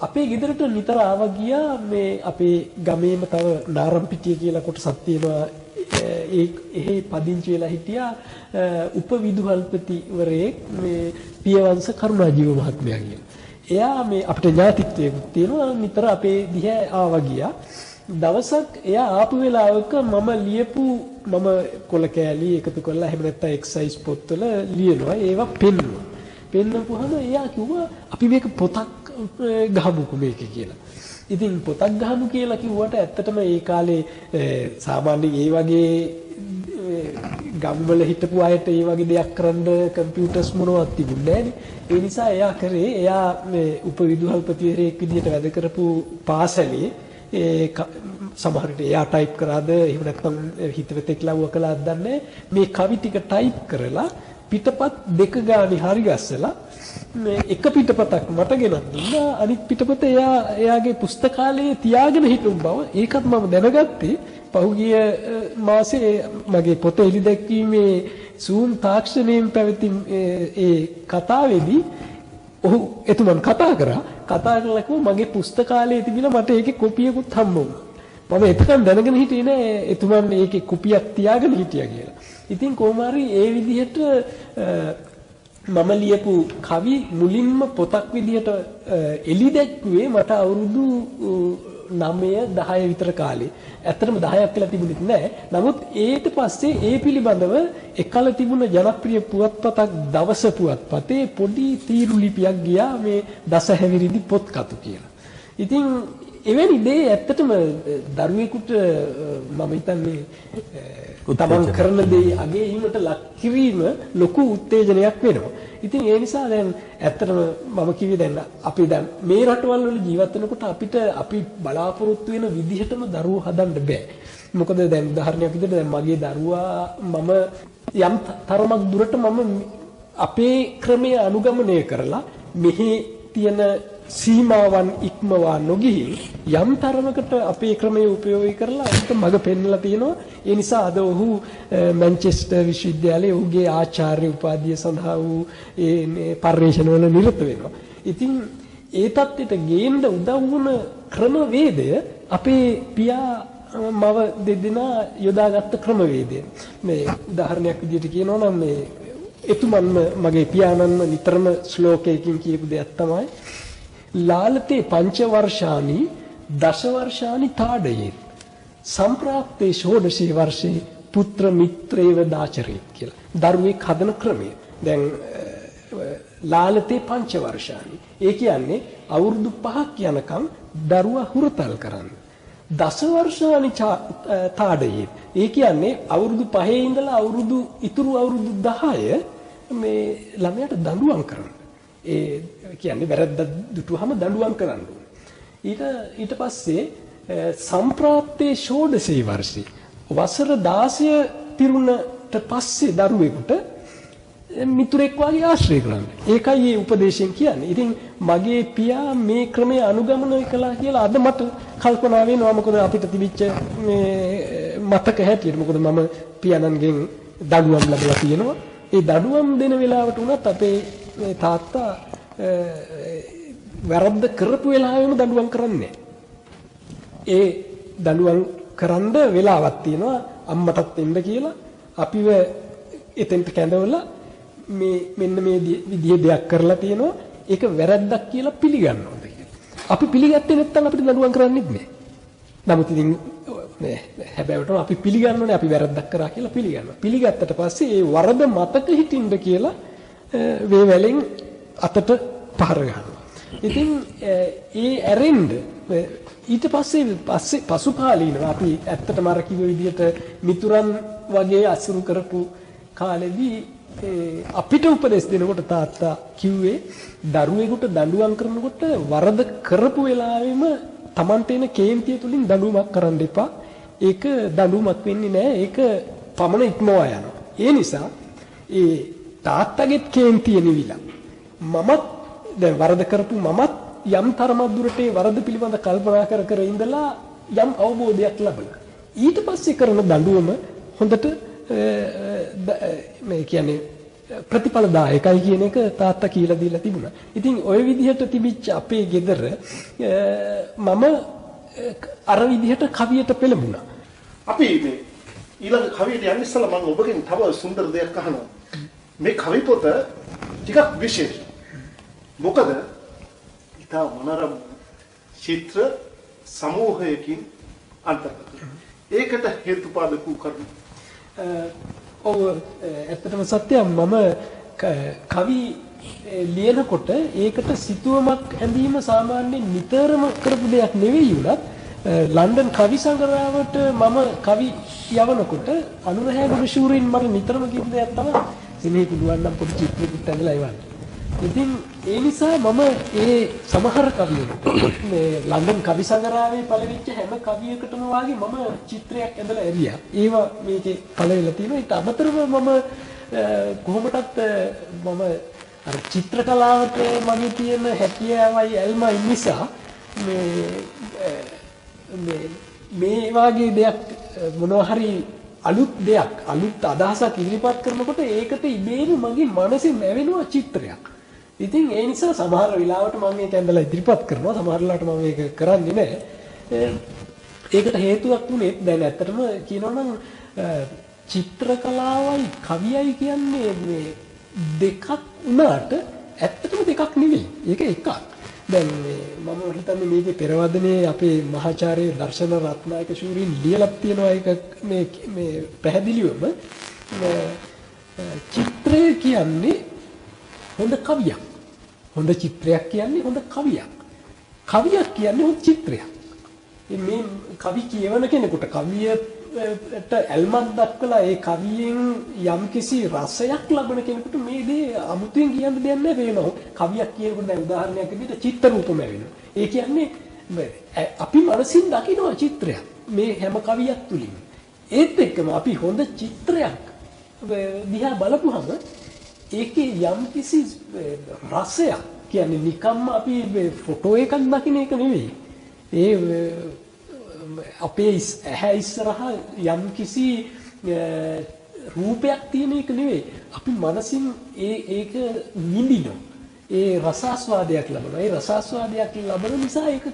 අපේ ගෙදරට නිතර ආවා ගියා මේ අපේ ගමේම තව නාරම්පිටිය කියලා කොටසක් තියෙනවා. එහි පදිංචි වෙලා හිටියා උපවිදුහල්පතිවරයෙක් මේ පියවංශ කරුණාජීව මහත්මයා කියලා. එයා මේ අපිට ඥාතිත්වයක් තියෙනවා. නිතර අපේ දිහා ආවා ගියා. දවසක් එයා ආපු වෙලාවක මම ලියපු මම කොල කෑලි එකතු කරලා එහෙම නැත්නම් එක්සයිස් පොත්වල ලියනවා. ඒවා පෙන්නුවා. පෙන්නපුවම එයා කිව්වා අපි මේක පොතක් ගහමුකෝ මේකේ කියලා. ඉතින් පොතක් ගහමු කියලා කිව්වට ඇත්තටම ඒ කාලේ සාමාන්‍යයෙන් ඒ වගේ ගම්වල හිටපු අයට ඒ වගේ දෙයක් කරන්න කම්පියුටර්ස් මොනවත් තිබුණේ නැහැ. ඒ නිසා එයා කරේ එයා මේ උපවිදුහල්පතිවරයෙක් විදිහට වැඩ කරපු පාසලේ සමහර විට එයා ටයිප් කරාද එහෙම නැත්නම් හිතවතෙක් ලව්ව කළාද දන්නේ මේ කවි ටික ටයිප් කරලා පිටපත් දෙක ගානේ හරි ගස්සලා මේ එක පිටපතක් මට ගෙනත් දුන්නා. අනිත් පිටපත එයාගේ පුස්තකාලයේ තියාගෙන හිටු බව ඒකත් මම දැනගත්තේ පහුගිය මාසේ මගේ පොත එළි දැක්වීමේ සූම් තාක්ෂණයෙන් පැවති ඒ කතාවේදී ඔහු එතුමන් කතා කරලා කිව්වා මගේ පුස්තකාලයේ තිබිලා මට ඒකේ කොපියකුත් හම්බ වුණා. මම එතකන් දැනගෙන හිටියේ නෑ එතුමන් ඒකේ කොපියක් තියාගෙන හිටියා කියලා. ඉතින් කොහොම හරි ඒ විදිහට මම ලියපු කවි මුලින්ම පොතක් විදිහට එළි දැක්ුවේ මට අවුරුදු 9-10 විතර කාලේ. ඇත්තටම 10ක් කියලා තිබුණෙත් නෑ. නමුත් ඊට පස්සේ ඒ පිළිබඳව එකල තිබුණ ජනප්‍රිය පුවත්පතක් දවස පුවත්පතේ පොඩි තීරු ලිපියක් ගියා මේ දසහැවිරිදි පොත්කතු කියලා. ඉතින් එවැනි දේ ඇත්තටම දරුවෙකුට මම හිතන්නේ තමන් කරන දේ අගයීමට ලක් කිරීම ලොකු උත්තේජනයක් වෙනවා. ඉතින් ඒ නිසා දැන් ඇත්තටම මම කිව්වේ දැන් අපි දැන් මේ රටවල් වල ජීවත් වෙනකොට අපිට අපි බලාපොරොත්තු වෙන විදිහටම දරුවෝ හදන්න බෑ. මොකද දැන් උදාහරණයක් විදිහට දැන් මගේ දරුවා මම යම් තරමක් දුරට මම අපේ ක්‍රමය අනුගමනය කරලා මෙහි තියෙන සීමාවන් ඉක්මවා නොගිහින් යම් තරමකට අපේ ක්‍රමයේ උපයෝගී කරලා ඒක මඟ පෙන්වලා තියෙනවා. ඒ නිසා අද ඔහු මැන්චෙස්ටර් විශ්වවිද්‍යාලයේ ඔහුගේ ආචාර්ය උපාධිය සඳහා වූ ඒ පර්යේෂණවල නිරත වෙනවා. ඉතින් ඒ தත්ත්වයට ගේන්න උදව් වුණ ක්‍රමවේදය අපේ පියා මව දෙදෙනා යොදාගත්ත ක්‍රමවේදය. මේ උදාහරණයක් විදිහට කියනවා නම් මේ එතුමන්ම මගේ පියාණන්ම නිතරම ශ්ලෝකයකින් කියපු දෙයක් තමයි ලාලතේ පංච වර්ෂානි දස වර්ෂානි තාඩයේ සම්ප්‍රාප්තේ ෂෝඩශී වර්ෂේ පුත්‍ර මිත්‍රේව දාචරේත් කියලා. දරුවෙක් හදන ක්‍රමය. දැන් ලාලතේ පංච වර්ෂානි. ඒ කියන්නේ අවුරුදු 5ක් යනකම් දරුවා හුරතල් කරන්න. දස වර්ෂානි තාඩයේ. ඒ කියන්නේ අවුරුදු 5 ඉඳලා ඉතුරු අවුරුදු 10 මේ ළමයාට දඬුවම් කරන්න. ඒ කියන්නේ වැරද්දක් දුටුවහම දඬුවම් කරන්න ඕනේ. ඊට පස්සේ සම්ප්‍රාප්තේ ෂෝඩශී වර්ෂේ වසර 16 පිරුණට පස්සේ දරුවෙකුට මිතුරෙක් වගේ ආශ්‍රය කරන්න. ඒකයි මේ උපදේශයෙන් කියන්නේ. ඉතින් මගේ පියා මේ ක්‍රමය අනුගමනය කළා කියලා අද මට කල්පනා වෙනවා. මොකද අපිට තිබිච්ච මේ මතක හැටියට මොකද මම පියාණන්ගෙන් දඩුවම් ලැබලා තියෙනවා. ඒ දඩුවම් දෙන වෙලාවට උනත් අපේ තාත්තා වැරද්ද කරපු වෙලාවෙම දඩුවම් කරන්නේ. ඒ දඩුවම් කරන්න වෙලාවක් තියෙනවා අම්මටත් එන්න කියලා අපිව එතෙන්ට කැඳවලා මේ මෙන්න මේ විදිහේ දෙයක් කරලා තියෙනවා ඒක වැරද්දක් කියලා පිළිගන්නවද කියලා. අපි පිළිගත්තේ නැත්නම් අපිට දඬුවම් කරන්නෙත් නෑ. නමුත් ඉතින් හැබැයිටම අපි පිළිගන්නෝනේ අපි වැරද්දක් කරා කියලා පිළිගන්නවා. පිළිගත්තට පස්සේ ඒ වරද මතක හිටින්න කියලා වේවැලෙන් අතට පහර ගන්නවා. ඉතින් ඒ ඇරෙන්න ඊට පස්සේ පසු කාලීනව අපි ඇත්තටම අර කිව්ව විදිහට මිතුරන් වගේ අසුරු කරපු කාලෙදී අපිට උපදෙස් දෙනකොට තාත්තා කිව්වේ දරුවෙකුට දඬුවම් කරනකොට වරද කරපු වෙලාවෙම Tamante එන කේන්තිය තුලින් දඬුවමක් කරන්න එපා. ඒක දඬුවමක් වෙන්නේ නැහැ. ඒක පමණ ඉක්මවා යනවා. ඒ නිසා ඒ තාත්තගෙත් කේන්තිය නිවිලා මමත් දැන් වරද කරපු මමත් යම් තරමක් දුරට ඒ වරද පිළිබඳ කල්පනා කර ඉඳලා යම් අවබෝධයක් ලැබලා ඊට පස්සේ කරන දඬුවම හොඳට මේ කියන්නේ ප්‍රතිඵලදායකයි කියන එක තාත්තා කියලා දීලා තිබුණා. ඉතින් ওই විදිහට තිබිච්ච අපේ ගෙදර මම අර විදිහට කවියට පෙළඹුණා. අපි මේ ඊළඟ කවියට යන්න ඉස්සෙල්ලා මම ඔබගෙන් තව සුන්දර දෙයක් අහනවා. මේ කවි පොත ටිකක් විශේෂ. මොකද ඉතා මනරම් චිත්‍ර සමූහයකින් අන්තර්ගත. ඒකට හේතුපාදක වූ කරුණු ඔව් ඇත්තටම සත්‍යයි මම කවි ලියනකොට ඒකට සිතුවමක් ඇඳීම සාමාන්‍යයෙන් නිතරම කරපු දෙයක් නෙවෙයි උනත් ලන්ඩන් කවි සංග්‍රහයට මම කවි යවනකොට අනුරහේගොඩ ශූරින් මට නිතරම කියපු දෙයක් තමයි ඉන්නේ පුළුවන් නම් පොඩි චිත්‍රයකට ඇඳලා එවන්න. ඉතින් ඒ නිසා මම ඒ සමහර කවියකට මේ ලන්ඩන් කවි සංග්‍රහයේ පළවෙච්ච හැම කවියකටම වාගේ මම චිත්‍රයක් ඇඳලා ඇරියා. ඒවා මේකේ පළවෙලා තියෙනවා. ඊට අමතරව මම කොහොමදත් මම අර චිත්‍ර කලාවට මගේ තියෙන හැකියාවයි ඇල්මයි නිසා මේ වාගේ දෙයක් මොනවා හරි අලුත් දෙයක් අලුත් අදහසක් ඉදිරිපත් කරනකොට ඒකට ඉබේම මගේ මනසේ නැවෙනවා චිත්‍රයක්. ඉතින් ඒ නිසා සමහර වෙලාවට මම මේක ඇඳලා ඉදිරිපත් කරනවා සමහර වෙලාවට මම මේක කරන්නේ නැහැ. ඒකට හේතුවක් උනේ දැන් ඇත්තටම කියනවා නම් චිත්‍ර කලාවයි කවියයි කියන්නේ මේ දෙකක් උනාට ඇත්තටම දෙකක් නෙවෙයි. ඒක එකක්. දැන් මම හිතන්නේ මේකේ පෙරවදනේ අපේ මහාචාර්ය දර්ශන රත්නායක ශූරින් ලියලා තියෙනවා ඒක මේ පැහැදිලිවම චිත්‍රය කියන්නේ හොඳ කවියක්. හොඳ චිත්‍රයක් කියන්නේ හොඳ කවියක්. කවියක් කියන්නේ හොඳ චිත්‍රයක්. මේ කවි කියවන කෙනෙකුට කවියට ඇල්මක් දක්වලා ඒ කවියෙන් යම්කිසි රසයක් ලබන කෙනෙකුට මේ දේ අමුතුවෙන් කියන්න දෙයක් නැහැ වෙනවා. කවියක් කියනකොට දැන් උදාහරණයක් විදිහට චිත්‍ර රූපම වෙනවා. ඒ කියන්නේ අපි මනසින් දකිනවා චිත්‍රයක් මේ හැම කවියක් තුලින්. ඒත් එක්කම අපි හොඳ චිත්‍රයක් දිහා බලපුවම ඒකේ යම්කිසි රසයක් කියන්නේ නිකම්ම අපි ෆොටෝ එකක් දකින්න එක නෙවෙයි. ඒ අපේ ඇහැ ඉස්සරහා යම්කිසි රූපයක් තියෙන එක නෙවෙයි. අපි මනසින් ඒක විඳිනවා. ඒ රසාස්වාදයක් ලබනවා. ඒ රසාස්වාදයක් ලබන නිසා ඒක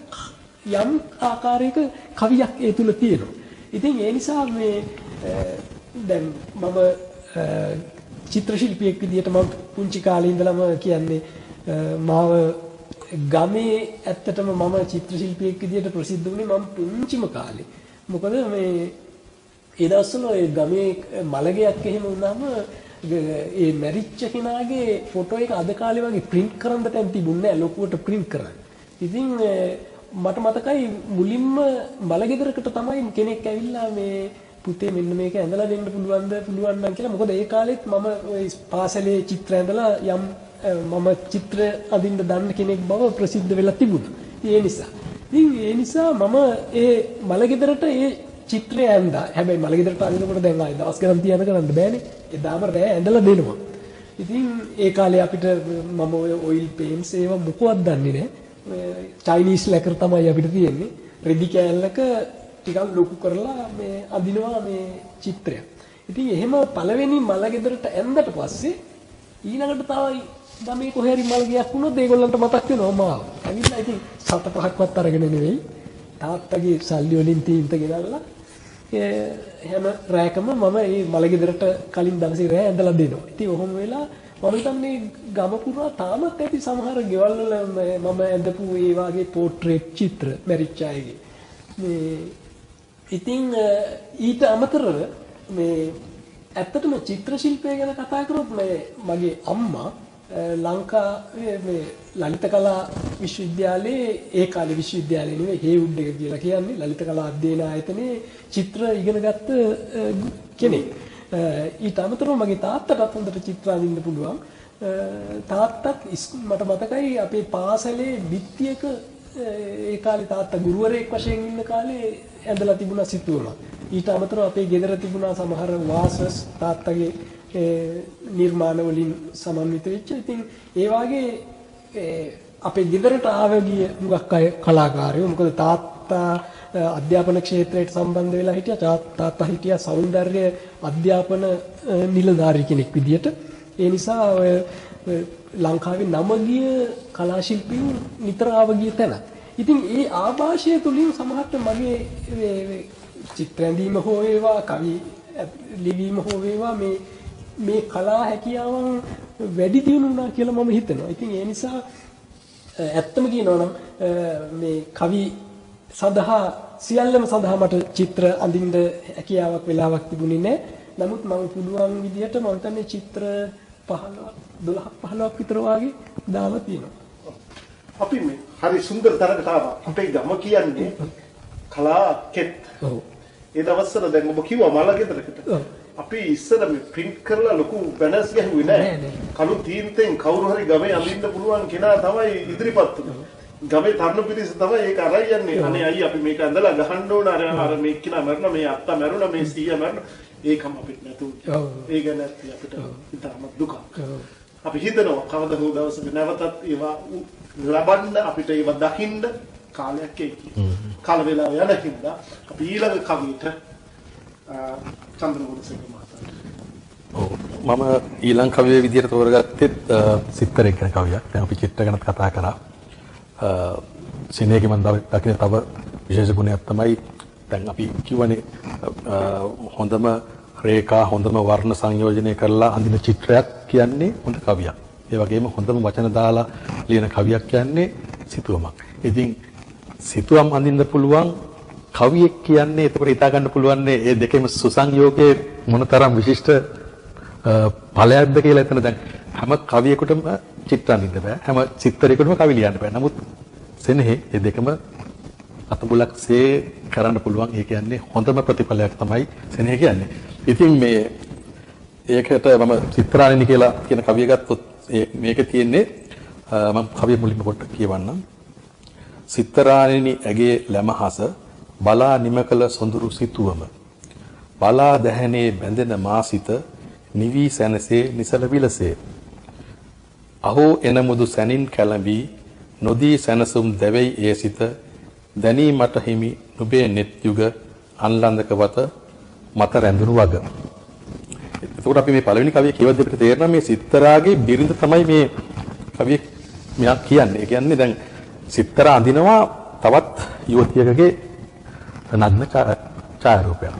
යම් ආකාරයක කවියක් ඒ තුල තියෙනවා. ඉතින් ඒ නිසා මේ දැන් මම චිත්‍ර ශිල්පියෙක් විදිහට මම පුංචි කාලේ ඉඳලම කියන්නේ මාව ගමේ ඇත්තටම මම චිත්‍ර ශිල්පියෙක් විදිහට ප්‍රසිද්ධ වුණේ මම පුංචිම කාලේ. මොකද මේ ඒ දවස්වල ඒ ගමේ මලගයක් එහෙම වුණාම ඒ මැරිච්ච කෙනාගේ ෆොටෝ එක අද කාලේ වගේ print කරන්න තැන් තිබුණේ නැහැ ලොකුවට print කරන්න. ඉතින් මට මතකයි මුලින්ම මලගෙදරකට තමයි කෙනෙක් ඇවිල්ලා මේ පුතේ මෙන්න මේක ඇඳලා දෙන්න පුළුවන් නම් කියලා. මොකද ඒ කාලෙත් මම ওই පාසලේ චිත්‍ර ඇඳලා යම් මම චිත්‍ර අඳින්න දන්න කෙනෙක් බව ප්‍රසිද්ධ වෙලා තිබුණා. ඒ නිසා මම ඒ මලගෙදරට ඒ චිත්‍රය ඇඳා. හැබැයි මලගෙදරට අඳිනකොට දැන් ආයි දවස් ගණන් තියන කරන්න බෑනේ. එදාම රෑ ඇඳලා දෙනවා. ඉතින් ඒ කාලේ අපිට මම ඔය ඔයිල් පේන්ට්ස් ඒවා මොකවත් දන්නේ නැහැ. චයිනීස් ලැකර් තමයි අපිට තියෙන්නේ. රෙදි කෑල්ලක ටිකක් ලොකු කරලා මේ අඳිනවා මේ චිත්‍රයක්. ඉතින් එහෙම පළවෙනි මල ගෙදරට ඇඳලා පස්සේ ඊළඟට තව ගමේ කොහේ හරි මල් ගියක් වුණොත් ඒගොල්ලන්ට මතක් වෙනවා මාව. ඇවිල්ලා ඉතින් 7-5ක්වත් අරගෙන නෙවෙයි. තාත්තගේ සල්ලි වලින් තීන්ත ගෙනල්ලා හැම රැයකම මම මේ මල ගෙදරට කලින් දවසේ රැය ඇඳලා දෙනවා. ඉතින් ඔහොම වෙලා මම හිතන්නේ ගම පුරා තාමත් ඇති සමහර ගෙවල් වල මම ඇඳපු ඒ වගේ පෝට්‍රේට් චිත්‍ර මැරිච්ච අයගේ. මේ ඉතින් ඊට අමතරව මේ ඇත්තටම චිත්‍ර ශිල්පය ගැන කතා කරොත් මගේ අම්මා ලංකාවේ මේ ලලිත කලා විශ්වවිද්‍යාලයේ ඒ කාලේ විශ්වවිද්‍යාලය නෙවෙයි හේවුඩ් එක කියලා කියන්නේ ලලිත කලා අධ්‍යයන ආයතනයේ චිත්‍ර ඉගෙනගත්ත කෙනෙක්. ඊට අමතරව මගේ තාත්තටත් හොඳට චිත්‍ර අඳින්න පුළුවන්. තාත්තත් මට මතකයි අපේ පාසලේ බිත්තියක ඒ කාලේ තාත්තා ගුරුවරයෙක් වශයෙන් ඉන්න කාලේ ඇඳලා තිබුණා සිතුවමක්. ඊට අමතරව අපේ ගෙදර තිබුණා සමහර වාසස් තාත්තගේ නිර්මාණ වලින් සමන්විත වෙච්ච. ඉතින් ඒ වගේ අපේ ගෙදරට ආව ගිය මුගක් අය කලාකාරයෝ. මොකද තාත්තා අධ්‍යාපන ක්ෂේත්‍රයට සම්බන්ධ වෙලා හිටියා. තාත්තා හිටියා සෞන්දර්ය අධ්‍යාපන නිලධාරී කෙනෙක් විදියට. ඒ නිසා ඔය ලංකාවේ නම ගිය කලා ශිල්පීන් නිතර ආව ගිය තැන. ඉතින් ඒ ආభాෂය තුලින් සමහරට මගේ චිත්‍ර ඇඳීම හෝ වේවා කවි ලිවීම හෝ වේවා මේ කලා හැකියාවන් වැඩි දියුණු වුණා කියලා මම හිතනවා. ඉතින් ඒ නිසා ඇත්තම කියනවා නම් මේ කවි සඳහා සියල්ලම සඳහා මට චිත්‍ර අඳින්න හැකියාවක් වෙලාවක් තිබුණේ නැහැ. නමුත් මම පුළුවන් විදිහට මම හිතන්නේ චිත්‍ර 12-15ක් විතර වගේ දාලා තියෙනවා. අපි මේ හරි සුන්දර තරකට ආවා. අපේ ගම කියන්නේ කලා කෙත්. ඔව්. ඒ දවස්වල දැන් ඔබ කිව්වා මල ගෙදරකට. ඔව්. අපි ඉස්සර මේ print කරලා ලොකු බැනර්ස් ගැහුවේ නැහැ. කළු තීන්තෙන් කවුරු හරි ගමේ අඳින්න පුළුවන් කෙනා තමයි ඉදිරිපත් වුනේ. ගමේ තරුණ පිරිස තමයි ඒක අරයි යන්නේ. අනේ අයියා අපි මේක ඇඳලා ගහන්න ඕන අර මේ කිනා මරනවා මේ අත්තා මරුණා මේ සීයා මරුණා. ඒකම අපිට නැතු. ඔව්. ඒක නැත්නම් අපිට ඉතාම දුකක්. ඔව්. අපි හිතනවා කවදා හෝ දවසක නැවතත් ඒවා ලබන්න අපිට ඒවා දකින්න කාලයක් එයි. කාල වේලාව යන හින්දා අපි ඊළඟ කවියට චන්ද්‍රගුණසේකර මහතා. ඔව් මම ඊළඟ කවියේ විදිහට තෝරගත්තෙත් සිත්තරෙක් ගැන කවියක්. දැන් අපි චිත්‍ර ගැන කතා කරා. සිනේගේ මම දකින තව විශේෂ ගුණයක් තමයි දැන් අපි කියවනේ හොඳම රේඛා හොඳම වර්ණ සංයෝජනය කරලා අඳින චිත්‍රයක් කියන්නේ හොඳ කවියක්. ඒ වගේම හොඳම වචන දාලා ලියන කවියක් කියන්නේ සිතුවමක්. ඉතින් සිතුවම් අඳින්න පුළුවන් කවියෙක් කියන්නේ එතකොට හිතා ගන්න පුළුවන් මේ දෙකේම සුසංයෝගයේ මොනතරම් විශිෂ්ට ඵලයක්ද කියලා එතන දැන් හැම කවියෙකුටම චිත්‍ර අඳින්න බෑ. හැම චිත්‍රයකටම කවි ලියන්න බෑ. නමුත් සෙනෙහි මේ දෙකම අතබුලක්සේ කරන්න පුළුවන්. ඒ කියන්නේ හොඳම ප්‍රතිඵලයක් තමයි සෙනෙහි කියන්නේ. ඉතින් මේ ඒකට මම චිත්‍රාණිනි කියලා කියන කවිය ගත්තොත් මේක තියෙන්නේ මම කවිය මුලින්ම පොඩ්ඩක් කියවන්නම්. චිත්‍රාණිනි ඇගේ ලැමහස බලා නිමකල සොඳුරු සිතුවම බලා දැහැනේ බැඳෙන මාසිත නිවි සැනසේ නිසල විලසේ අහෝ එනමුදු සැනින් කැළඹී නොදී සැනසුම් දැවෙයි ඒ සිත දැනීමට හිමි නුඹේ net යුග අන්ලන්දක වත මත රැඳුණු වග. එතකොට අපි මේ පළවෙනි කවිය කියවද්දී අපිට තේරෙනවා මේ සිත්තරාගේ බිරිඳ තමයි මේ කවිය මෙයා කියන්නේ. ඒ කියන්නේ දැන් සිත්තරා අඳිනවා තවත් යුවතියකගේ නග්න ඡායාරූපයක්.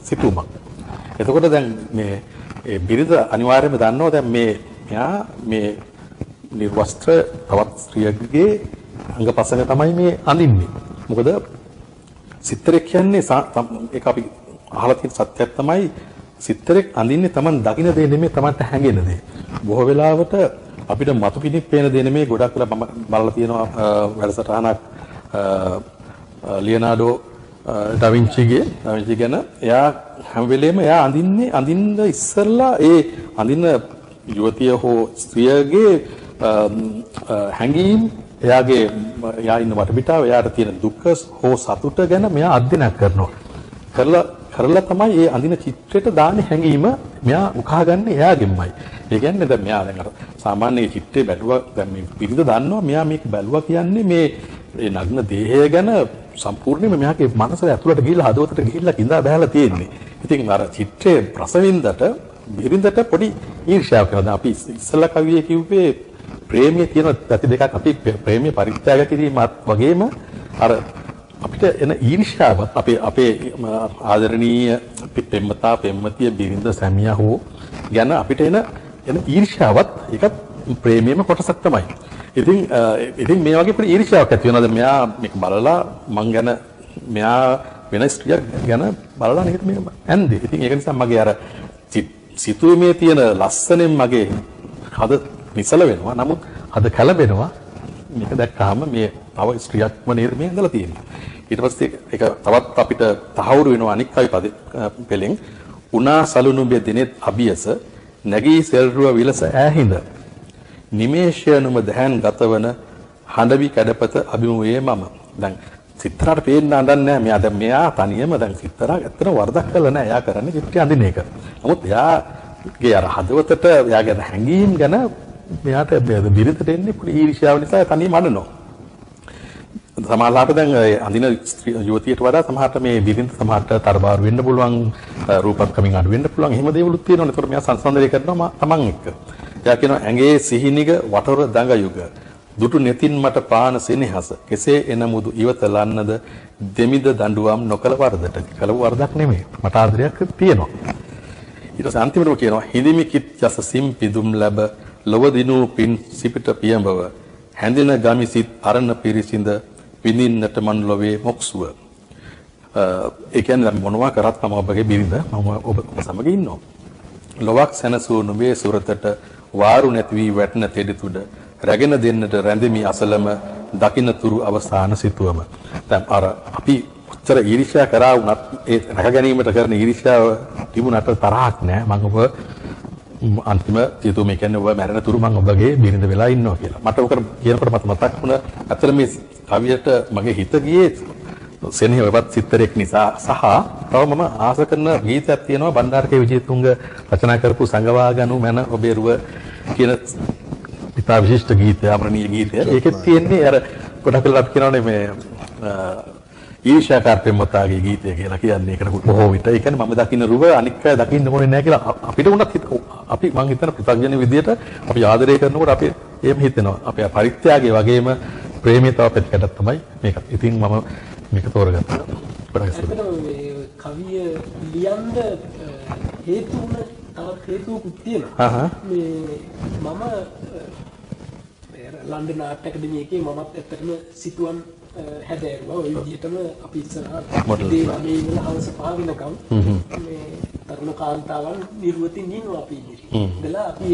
සිතුමක්. එතකොට දැන් මේ බිරිඳ අනිවාර්යයෙන්ම දන්නවා දැන් මෙයා මේ නිර්වස්ත්‍ර තවත් ස්ත්‍රියකගේ අංගපසංග තමයි මේ අඳින්නේ. මොකද සිත්තරෙක් කියන්නේ ඒක අපි අහලා තියෙන සත්‍යයක් තමයි සිත්තරෙක් අඳින්නේ Taman දකින්න දේ නෙමෙයි Tamanට හැඟෙන දේ. බොහෝ වෙලාවට අපිට මතු පිටින් පේන දේ නෙමෙයි ගොඩක් වෙලා මම බලලා තියෙනවා වැඩසටහනක් ලියනාඩෝ ඩා වින්චි ගැන එයා හැම වෙලේම එයා අඳින්න ඉස්සෙල්ලා ඒ අඳින යුවතිය හෝ ස්ත්‍රියගේ හැඟීම් එයා ඉන්න වටපිටාව එයාට තියෙන දුක හෝ සතුට ගැන මෙයා අධ්‍යයනය කරනවා. කරලා තමයි ඒ අඳින චිත්‍රයට දාන හැඟීම මෙයා උකහාගන්නේ එයාගෙන්මයි. ඒ කියන්නේ දැන් මෙයා දැන් අර සාමාන්‍ය චිත්‍රය බැලුවා දැන් මේ පිරිඳ දන්නවා මෙයා මේක බැලුවා කියන්නේ මේ නග්න දේහය ගැන සම්පූර්ණයෙන්ම මෙයාගේ මනස ඇතුළට ගිහිල්ලා හදවතට ගිහිල්ලා කිඳා බහැලා තියෙන්නේ. ඉතින් අර චිත්‍රයේ රසවින්දට බිරිඳට පොඩි ඊර්ෂ්‍යාවක් වෙනවා. දැන් අපි ඉස්සෙල්ලා කවියේ කිව්වේ ප්‍රේමයේ තියෙන පැති දෙකක්. අපි ප්‍රේමයේ පරිත්‍යාග කිරීමත් වගේම අර අපිට එන ඊර්ෂ්‍යාවත් අපේ ආදරණීය පෙම්වතා පෙම්වතිය බිරිඳ සැමියා හෝ ගැන අපිට එන ඊර්ෂ්‍යාවත් ඒකත් ප්‍රේමයේම කොටසක් තමයි. ඉතින් මේ වගේ පොඩි ඊර්ෂ්‍යාවක් ඇති වෙනවාද මෙයා මේක බලලා මං ගැන මෙයා වෙන ස්ත්‍රියක් ගැන බලලා නේද මේක ඇන්දේ. ඉතින් ඒක නිසා මගේ අර සිතුවීමේ තියෙන ලස්සනෙන් මගේ හද නිසල වෙනවා. නමුත් හද කලබෙනවා. මේක දැක්කාම මේ තව ස්ත්‍රියක්ම නේද මේ ඇඳලා තියෙන්නේ. ඊට පස්සේ ඒක තවත් අපිට තහවුරු වෙනවා අනික් කවි පෙළෙන් උනා සලුනුඹේ දිනෙත් අභියස නැගී සෙල්රුව විලස ඈහිඳ නිමේෂයනුම දහන් ගතවන හඬවි කැඩපත අභිමුවේ මම. දැන් සිත්තරාට පේන්න අඬන්නේ නැහැ. දැන් මෙයා තනියම දැන් සිත්තරා ඇත්තට වරදක් කළා නෑ. එයා කරන්නේ චිත්‍රය අඳින එක. නමුත් එයාගේ අර හදවතට එයාගේ හැඟීම් ගැන මෙයාට බිරිඳට එන්නේ පොඩි ඊර්ෂ්‍යාව නිසා තනියම අඬනවා. සමහරවිට දැන් අඳින යුවතියට වඩා සමහරට මේ බිරිඳ සමහරට තරබාරු වෙන්න පුළුවන්, රූපකමින් අඩු වෙන්න පුළුවන්. එහෙම දේවලුත් තියෙනවා. ඒතකොට මෙයා සංසන්දනය කරනවා තමන් එක්ක. එයා කියනවා ඇඟේ සිහිනිග වටර දඟ යුග දුටු netin මට පාන සෙනෙහස කෙසේ එනමුදු ඉවත ලන්නද දෙමිද දඬුවම් නොකල වරදට. කල වරදක් නෙමෙයි. මට ආදරයක් තියෙනවා. ඊට පස්සේ අන්තිමටම කියනවා හිඳිමි කිත් යස සිම් පිදුම් ලැබ ලොව දිනූ පින් සිපිට පියඹව හැඳින ගමිසිත අරණ පිරිසිඳ විඳින්නට මන් ලොවේ මොක්සුව. ඒ කියන්නේ මොනවා කරත් මම ඔබගේ බිරිඳ මම ඔබ සමග ඉන්නවා. ලොවක් සැනසූ නුඹේ සුරතට වාරු නැති වී වැටෙන තෙඩිතුඩ රැගෙන දෙන්නට රැඳෙමි අසලම දකින්න තුරු අවසාන සිතුවම. දැන් අර අපි උත්තර ඊර්ෂ්‍යා කරා වුණත් ඒ රැක ගැනීමට කරන ඊර්ෂ්‍යාව තිබුණට තරහක් නෑ. මම ඔබ අන්තිම සිතුවම කියන්නේ ඔබ මැරෙන තුරු මම ඔබගේ බිරිඳ වෙලා ඉන්නවා කියලා. මට ඔක කියනකොට මට මතක් වුණා අතර මේ කවියට මගේ හිත ගියේ සෙනෙහවත් සිත්තරෙක් නිසා සහ තව මම ආස කරන ගීතයක් තියෙනවා බණ්ඩාරකේ විජේතුංග රචනා කරපු සංගවා ගනු මන ඔබේ රුව කියන ඉතා විශිෂ්ට ගීතය ආමරණීය ගීතය. ඒකෙත් තියෙන්නේ අර ගොඩක් වෙලා අපි කියනවානේ මේ ඊර්ෂ්‍යාකාර පෙම්වතාගේ ගීතය කියලා කියන්නේ ඒකට බොහෝ විට. ඒ කියන්නේ මම දකින්න රුව අනික් අය දකින්න ඕනේ නැහැ කියලා අපිට උනත් අපි මං හිතන පෘථග්ජන විදියට අපි ආදරය කරනකොට අපි එහෙම හිතෙනවා. අපේ පරිත්‍යාගයේ වගේම ප්‍රේමයේ තව පැතිකඩක් තමයි මේක. ඉතින් මම මේක තෝරගත්තා. ඇත්තටම මේ කවිය ලියන්න හේතු වුණ තවත් හේතුකුත් තියෙනවා. මේ මම ලන්ඩන් ආර්ට් ඇකඩමි එකේ මමත් ඇත්තටම සිතුවම් හැදෑරුවා. ওই විදිහටම අපි ඉස්සරහා මේ වල හවස 5 වෙනකම් මේ තරුණ කාන්තාවන් නිර්වතින් ඉන්නවා අපි ඉදිරියේ. ඉතලා අපි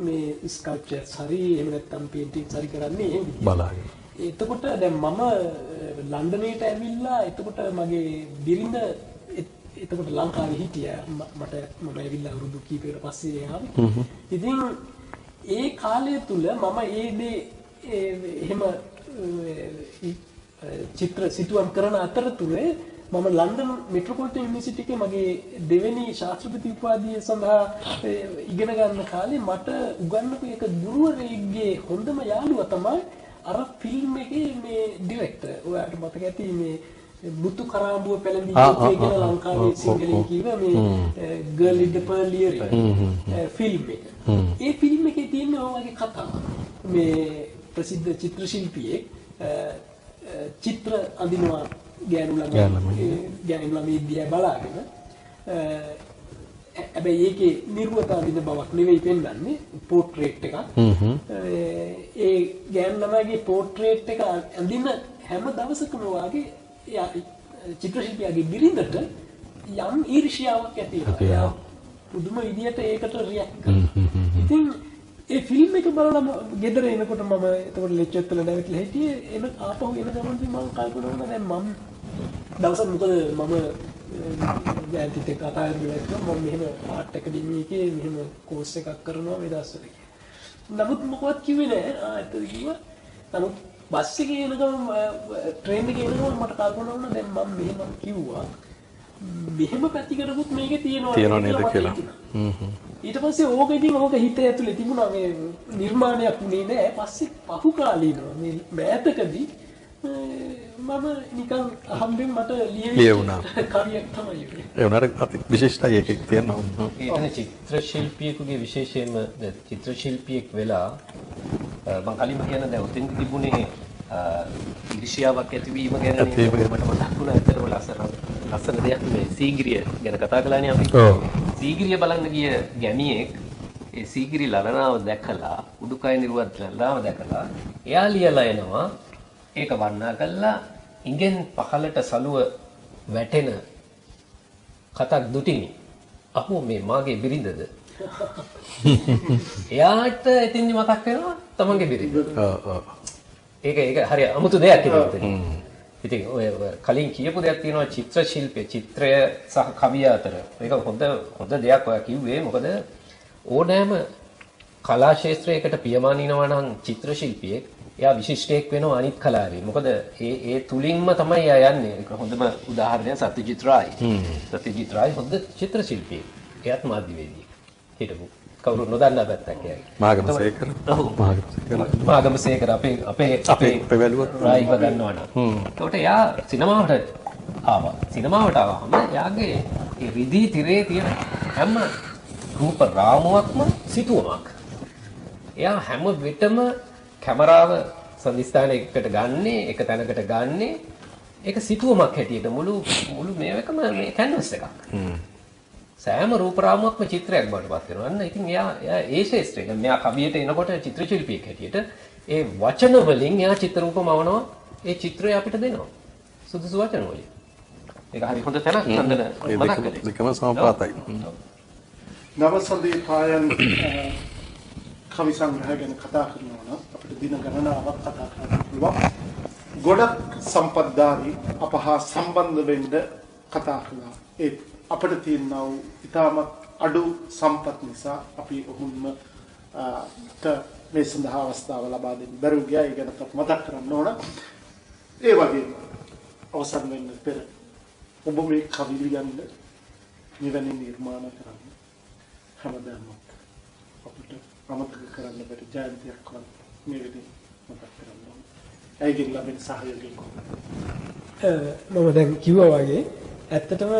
මේ ස්කල්ප්චර්ස් හරි එහෙම නැත්නම් පේන්ටින්ග්ස් හරි කරන්නේ එහෙම බලාගෙන. එතකොට දැන් මම ලන්ඩනේට ඇවිල්ලා එතකොට මගේ බිරිඳ එතකොට ලංකාවේ හිටියා. මම ඇවිල්ලා අවුරුදු කිහිපයකට පස්සේ ආවේ. ඉතින් ඒ කාලය තුල මම ඒ දේ එහෙම චිත්‍ර සිතුවම් කරන අතරතුරේ මම ලන්ඩන් මෙට්‍රොපොලිටන් යුනිවර්සිටි එකේ මගේ දෙවෙනි ශාස්ත්‍රපති උපාධිය සඳහා ඉගෙන ගන්න කාලේ මට උගන්වපු එක ගුරුවරයෙක්ගේ හොඳම යාළුවා තමයි අර ෆිල්ම් එකේ මේ ඩිරෙක්ටර්. ඔයාලට මතක ඇති මේ මුතු කරාඹුව පැලඳී කියන ලංකාවේ සිංහලෙන් කියව මේ ගර්ල් ඉන් ද පර්ල් ඉයරින් ෆිල්ම් එක. ඒ ෆිල්ම් එකේ තියෙන ඔය වගේ කතාවක්. මේ ප්‍රසිද්ධ චිත්‍ර ශිල්පියෙක් චිත්‍ර අඳිනවා ගෑනු ළමයි දිහා බලාගෙන හැබැයි ඒකේ නිර්වත අඳින බවක් නෙවෙයි පෙන්වන්නේ පෝට්‍රේට් එකක්. ඒ ගෑනු ළමයිගේ පෝට්‍රේට් එක අඳින හැම දවසකම වාගේ චිත්‍ර ශිල්පියාගේ බිරිඳට යම් ඊර්ෂ්‍යාවක් ඇති වෙනවා. පුදුම විදියට ඒකට රියැක්ට් කරනවා. ඉතින් ඒ ෆිල්ම් එක බලලා ගෙදර එනකොට මම එතකොට ලෙක්චර් වල නැවතිලා හිටියේ එන ආපහු එන ගමන්දී මම කල්පනා වුණා දැන් මම දවසක් මොකද මම ජයන්තිත් එක්ක කතා කරලා මම මෙහෙම ආර්ට් ඇකඩමි එකේ මෙහෙම කෝස් එකක් කරනවා මේ දවස්වල. නමුත් මොකවත් කිව්වේ නැහැ. ඒත් කිව්වා නමුත් බස් එකේ එන ගමන් ට්‍රේන් එකේ එන ගමන් මට කල්පනා වුණා දැන් මම මෙහෙම කිව්වා මෙහෙම පැතිකඩකුත් මේකේ තියෙනවා නේද කියලා. ඊට පස්සේ ඕක ඉතින් ඕක හිත ඇතුලේ තිබුණා මේ නිර්මාණයක් උනේ නෑ. පස්සේ පහු කාලීනව මේ මෑතකදී මම නිකන් අහම්බෙන් මට ලියුණා කවියක් තමයි ඒක. ඒ උනාට අති විශේෂයි ඒකේ තියෙනවා. ඒකනේ චිත්‍ර ශිල්පියෙකුගේ විශේෂයෙන්ම චිත්‍ර ශිල්පියෙක් වෙලා මම කලින්ම කියන දැන් උතෙන් තිබුණේ ඉරිෂියාවක් ඇතිවීම ගැන මට මතක් වුණා. ඇත්තටම ලස්සන දෙයක් මේ සීගිරිය ගැන කතා කළානේ අපි. ඔව්. සීගිරිය බලන්න ගිය ගැමියෙක් ඒ සීගිරි ලලනාව දැකලා උඩුකය නිරුවත් ලලනාව දැකලා එයා ලියලා එනවා ඒක වර්ණනා කළා ඉංගෙන් පහලට සලුව වැටෙන කතක් දුටිනි. අපෝ මේ මාගේ බිරිඳද? එයාට එතින්දි මතක් වෙනවා තමන්ගේ බිරිඳ. ඒක හරි අමුතු දෙයක් ඉතින්. ඉතින් ඔය කලින් කියපු දෙයක් තියෙනවා චිත්‍ර ශිල්පය චිත්‍රය සහ කවිය අතර. ඒක හොඳ දෙයක් ඔයා කිව්වේ. මොකද ඕනෑම කලා ශාස්ත්‍රයකට පියමානිනවා නම් චිත්‍ර ශිල්පියෙක් එයා විශිෂ්ටයෙක් වෙනවා අනිත් කලාවේ. මොකද ඒ තුලින්ම තමයි එයා යන්නේ. ඒක හොඳම උදාහරණයක් සත්‍යජිත් රායි. සත්‍යජිත් රායි හොඳ චිත්‍ර ශිල්පියෙක්. එයාත් මාධ්‍යවේදියෙක්. හිටපු කවුරු නොදන්නා පැත්තක් එයාගේ. මාගමසේකර. ඔව් මාගමසේකර අපේ වැළුව රායිව ගන්නවා නම්. ඒකට එයා සිනමාවට ආවා. සිනමාවට ආවම එයාගේ ඒ රිදී තිරේ තියෙන හැම රූප රාමුවක්ම සිතුවමක්. එයා හැම විටම කැමරාව සම්දිස්ථානයකට ගන්නේ එක තැනකට ගන්නේ ඒක සිතුවමක් හැටියට මුළු මේකම මේ කැන්වස් එකක්. සෑම රූප රාමුවක්ම චිත්‍රයක් බවට පත් වෙනවා. අන්න ඉතින් එයා ඒ ශාස්ත්‍රය. දැන් මෙයා කවියට එනකොට චිත්‍ර ශිල්පියෙක් හැටියට ඒ වචන වලින් එයා චිත්‍ර රූපමවනවා. ඒ චිත්‍රය අපිට දෙනවා. සුදුසු වචන වලින්. ඒක හරි හොඳ තැනක් නන්දන මතක් කළේ. දෙකම සමපාතයි. නවසන්දී පායන් කවි සංග්‍රහය ගැන කතා කරනවා නම් අපිට දින ගණනාවක් කතා කරන්න පුළුවන්. ගොඩක් සම්පත්ධාරී අප හා සම්බන්ධ වෙන්න කතා කළා. ඒ අපිට තියෙනා වූ ඉතාමත් අඩු සම්පත් නිසා අපි ඔහුන්ම මේ සඳහා අවස්ථාව ලබා දෙන්න බැරුව ගියා. ඒ ගැන මතක් කරන්න ඕන. ඒ වගේම අවසන් වෙන්න පෙර ඔබ මේ කවි ලියන්න මෙවැනි නිර්මාණ කරන්න හැමදාම අපිට අමතක කරන්න බැරි ජයන්තියක් වань මේ විදිහට මතක් කරන්න ඕන. ඒකෙන් ලැබෙන සහයෝගය කොහොමද? මම දැන් කිව්වා වගේ ඇත්තටම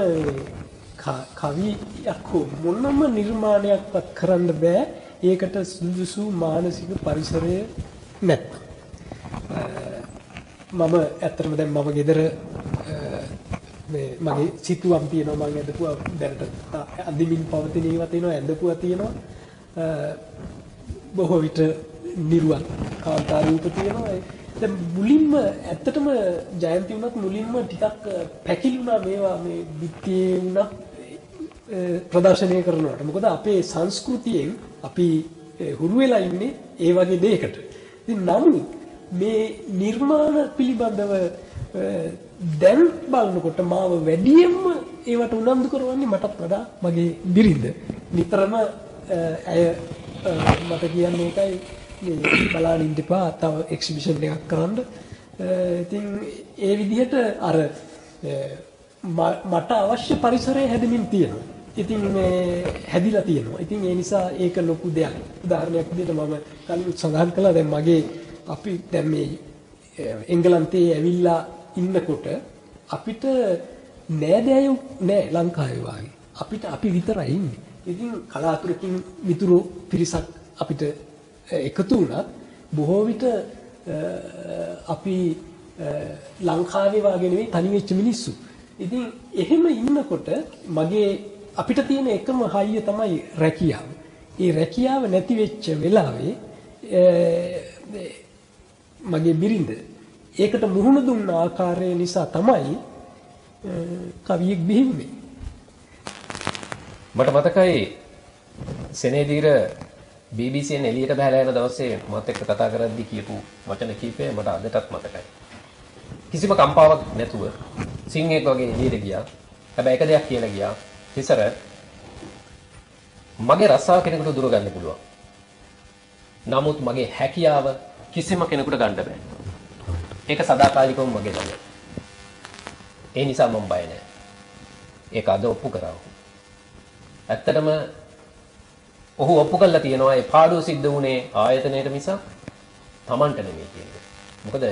කවියක් මොනම නිර්මාණයක්වත් කරන්න බෑ ඒකට සුදුසු මානසික පරිසරය නැත්නම්. මම ඇත්තටම දැන් මම ගෙදර මේ මගේ සිතුවම් තියෙනවා. මම ඇඳපුවා දැනට අඳිමින් පවතින ඒවා තියෙනවා. ඇඳපුවා තියෙනවා. බොහෝ විට නිර්වත් කාන්තා රූප තියෙනවා. දැන් මුලින්ම ඇත්තටම ජයන්ති වුණත් මුලින්ම ටිකක් පැකිලුණා මේවා මේ විත්තියේ වුණත් ප්‍රදර්ශනය කරනවට. මොකද අපේ සංස්කෘතියෙන් අපි හුරු වෙලා ඉන්නේ ඒ වගේ දෙයකට. ඉතින් නමුත් මේ නිර්මාණ පිළිබඳව දැන් බලනකොට මාව වැඩියෙන්ම ඒවට උනන්දු කරවන්නේ මටත් වඩා මගේ බිරිඳ. නිතරම ඇය මට කියන්නේ ඒකයි මේ බලන්න ඉන්න එපා තව එක්සිබිෂන් එකක් කරන්න. ඉතින් ඒ විදිහට අර මට අවශ්‍ය පරිසරය හැදෙමින් තියෙනවා. ඉතින් මේ හැදිලා තියෙනවා. ඉතින් ඒ නිසා ඒක ලොකු දෙයක්. උදාහරණයක් විදිහට මම කලින් සඳහන් කළා දැන් මගේ අපි දැන් මේ එංගලන්තයේ ඇවිල්ලා ඉන්නකොට අපිට නෑදෑයෝ නෑ ලංකාවේ වගේ. අපිට අපි විතරයි ඉන්නේ. ඉතින් කලාතුරකින් මිතුරු පිරිසක් අපිට එකතු වුණත් බොහෝ විට අපි ලංකාවේ වගේ නෙවෙයි තනි වෙච්ච මිනිස්සු. ඉතින් එහෙම ඉන්නකොට මගේ අපිට තියෙන එකම හයිය තමයි රැකියාව. ඒ රැකියාව නැති වෙච්ච වෙලාවේ මගේ බිරිඳ ඒකට මුහුණ දුන්න ආකාරය නිසා තමයි කවියෙක් බිහි වුනේ. මට මතකයි සෙනේදීර BBC එකෙන් එළියට බහලා යන දවසේ මත් එක්ක කතා කරද්දී කියපු වචන කීපය මට අදටත් මතකයි. කිසිම කම්පාවක් නැතුව සිංහෙක් වගේ එළියට ගියා. හැබැයි එක දෙයක් කියලා ගියා. තිසර මගේ රස්සාව කෙනෙකුට දුර ගන්න පුළුවන්. නමුත් මගේ හැකියාව කිසිම කෙනෙකුට ගන්න බෑ. ඒක සදාකාලිකවම මගේ ළඟ. ඒ නිසා මම බය නැහැ. ඒක අද ඔප්පු කරා. ඇත්තටම ඔහු ඔප්පු කළා තියෙනවා ඒ පාඩුව සිද්ධ වුණේ ආයතනයේ මිසක් Tamanට නෙමෙයි කියන්නේ. මොකද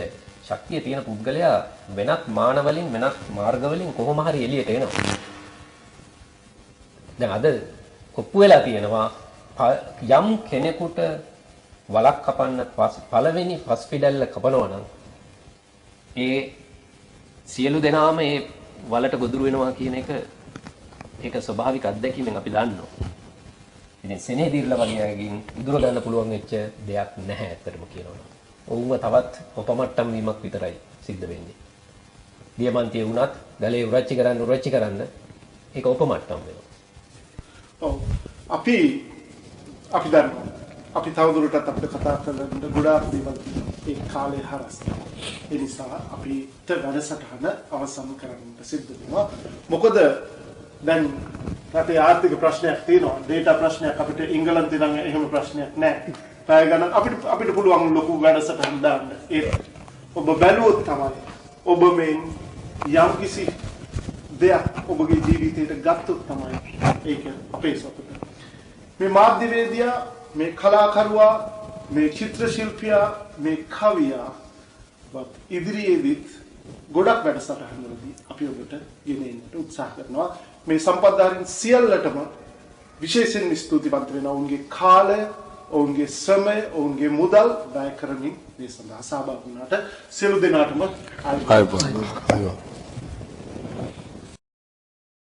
ශක්තිය තියෙන පුද්ගලයා වෙනත් මාන වලින් වෙනත් මාර්ග වලින් කොහොම හරි එළියට එනවා. දැන් අද ඔප්පු වෙලා තියෙනවා යම් කෙනෙකුට වලක් කපන්න පළවෙනි පස් පිඩල්ල කපනවා නම් ඒ සියලු දෙනාම ඒ වලට ගොදුරු වෙනවා කියන එක ඒක ස්වභාවික අත්දැකීමෙන් අපි දන්නවා. ඉතින් සෙනෙහ දිර්ලා වගේ අයකින් උදුර ගන්න පුළුවන් වෙච්ච දෙයක් නැහැ ඇත්තටම කියනවා. ඔවුන්ව තවත් ඔපමට්ටම් වීමක් විතරයි සිද්ධ වෙන්නේ. දියමන්තිය වුණත් ගලේ උරච්චි කරන්න ඒක ඔපමට්ටම් වෙනවා. ඔව් අපි දන්නවා. අපි තවදුරටත් අපිට කතා කරන්න ගොඩාක් දේවල් ඒ කාලේ හරස්. ඒ නිසා අපිට වැඩසටහන අවසන් කරන්න සිද්ධ වෙනවා. මොකද දැන් රටේ ආර්ථික ප්‍රශ්නයක් තියෙනවා. ඩේටා ප්‍රශ්නයක් අපිට ඉංගලන්තේ නම් එහෙම ප්‍රශ්නයක් නැහැ. පැය ගණන් අපිට පුළුවන් ලොකු වැඩසටහන් දාන්න. ඒ ඔබ බැලුවොත් තමයි ඔබ මේ යම් කිසි දෙයක් ඔබගේ ජීවිතයට ගත්තොත් තමයි ඒක අපේ සතුට. මේ මාධ්‍යවේදියා, මේ කලාකරුවා, මේ චිත්‍ර ශිල්පියා, මේ කවියා ඉදිරියේදීත් ගොඩක් වැඩසටහන් වලදී අපි ඔබට ගෙනෙන්නට උත්සාහ කරනවා. මේ සම්පත්ධාරීන් සියල්ලටම විශේෂයෙන් ස්තුතිවන්ත වෙනවා. ඔවුන්ගේ කාලය, ඔවුන්ගේ ශ්‍රමය, ඔවුන්ගේ මුදල් වැය කරමින් මේ සඳහා සහභාගී වුණාට සියලු දෙනාටම ආයුබෝවන්.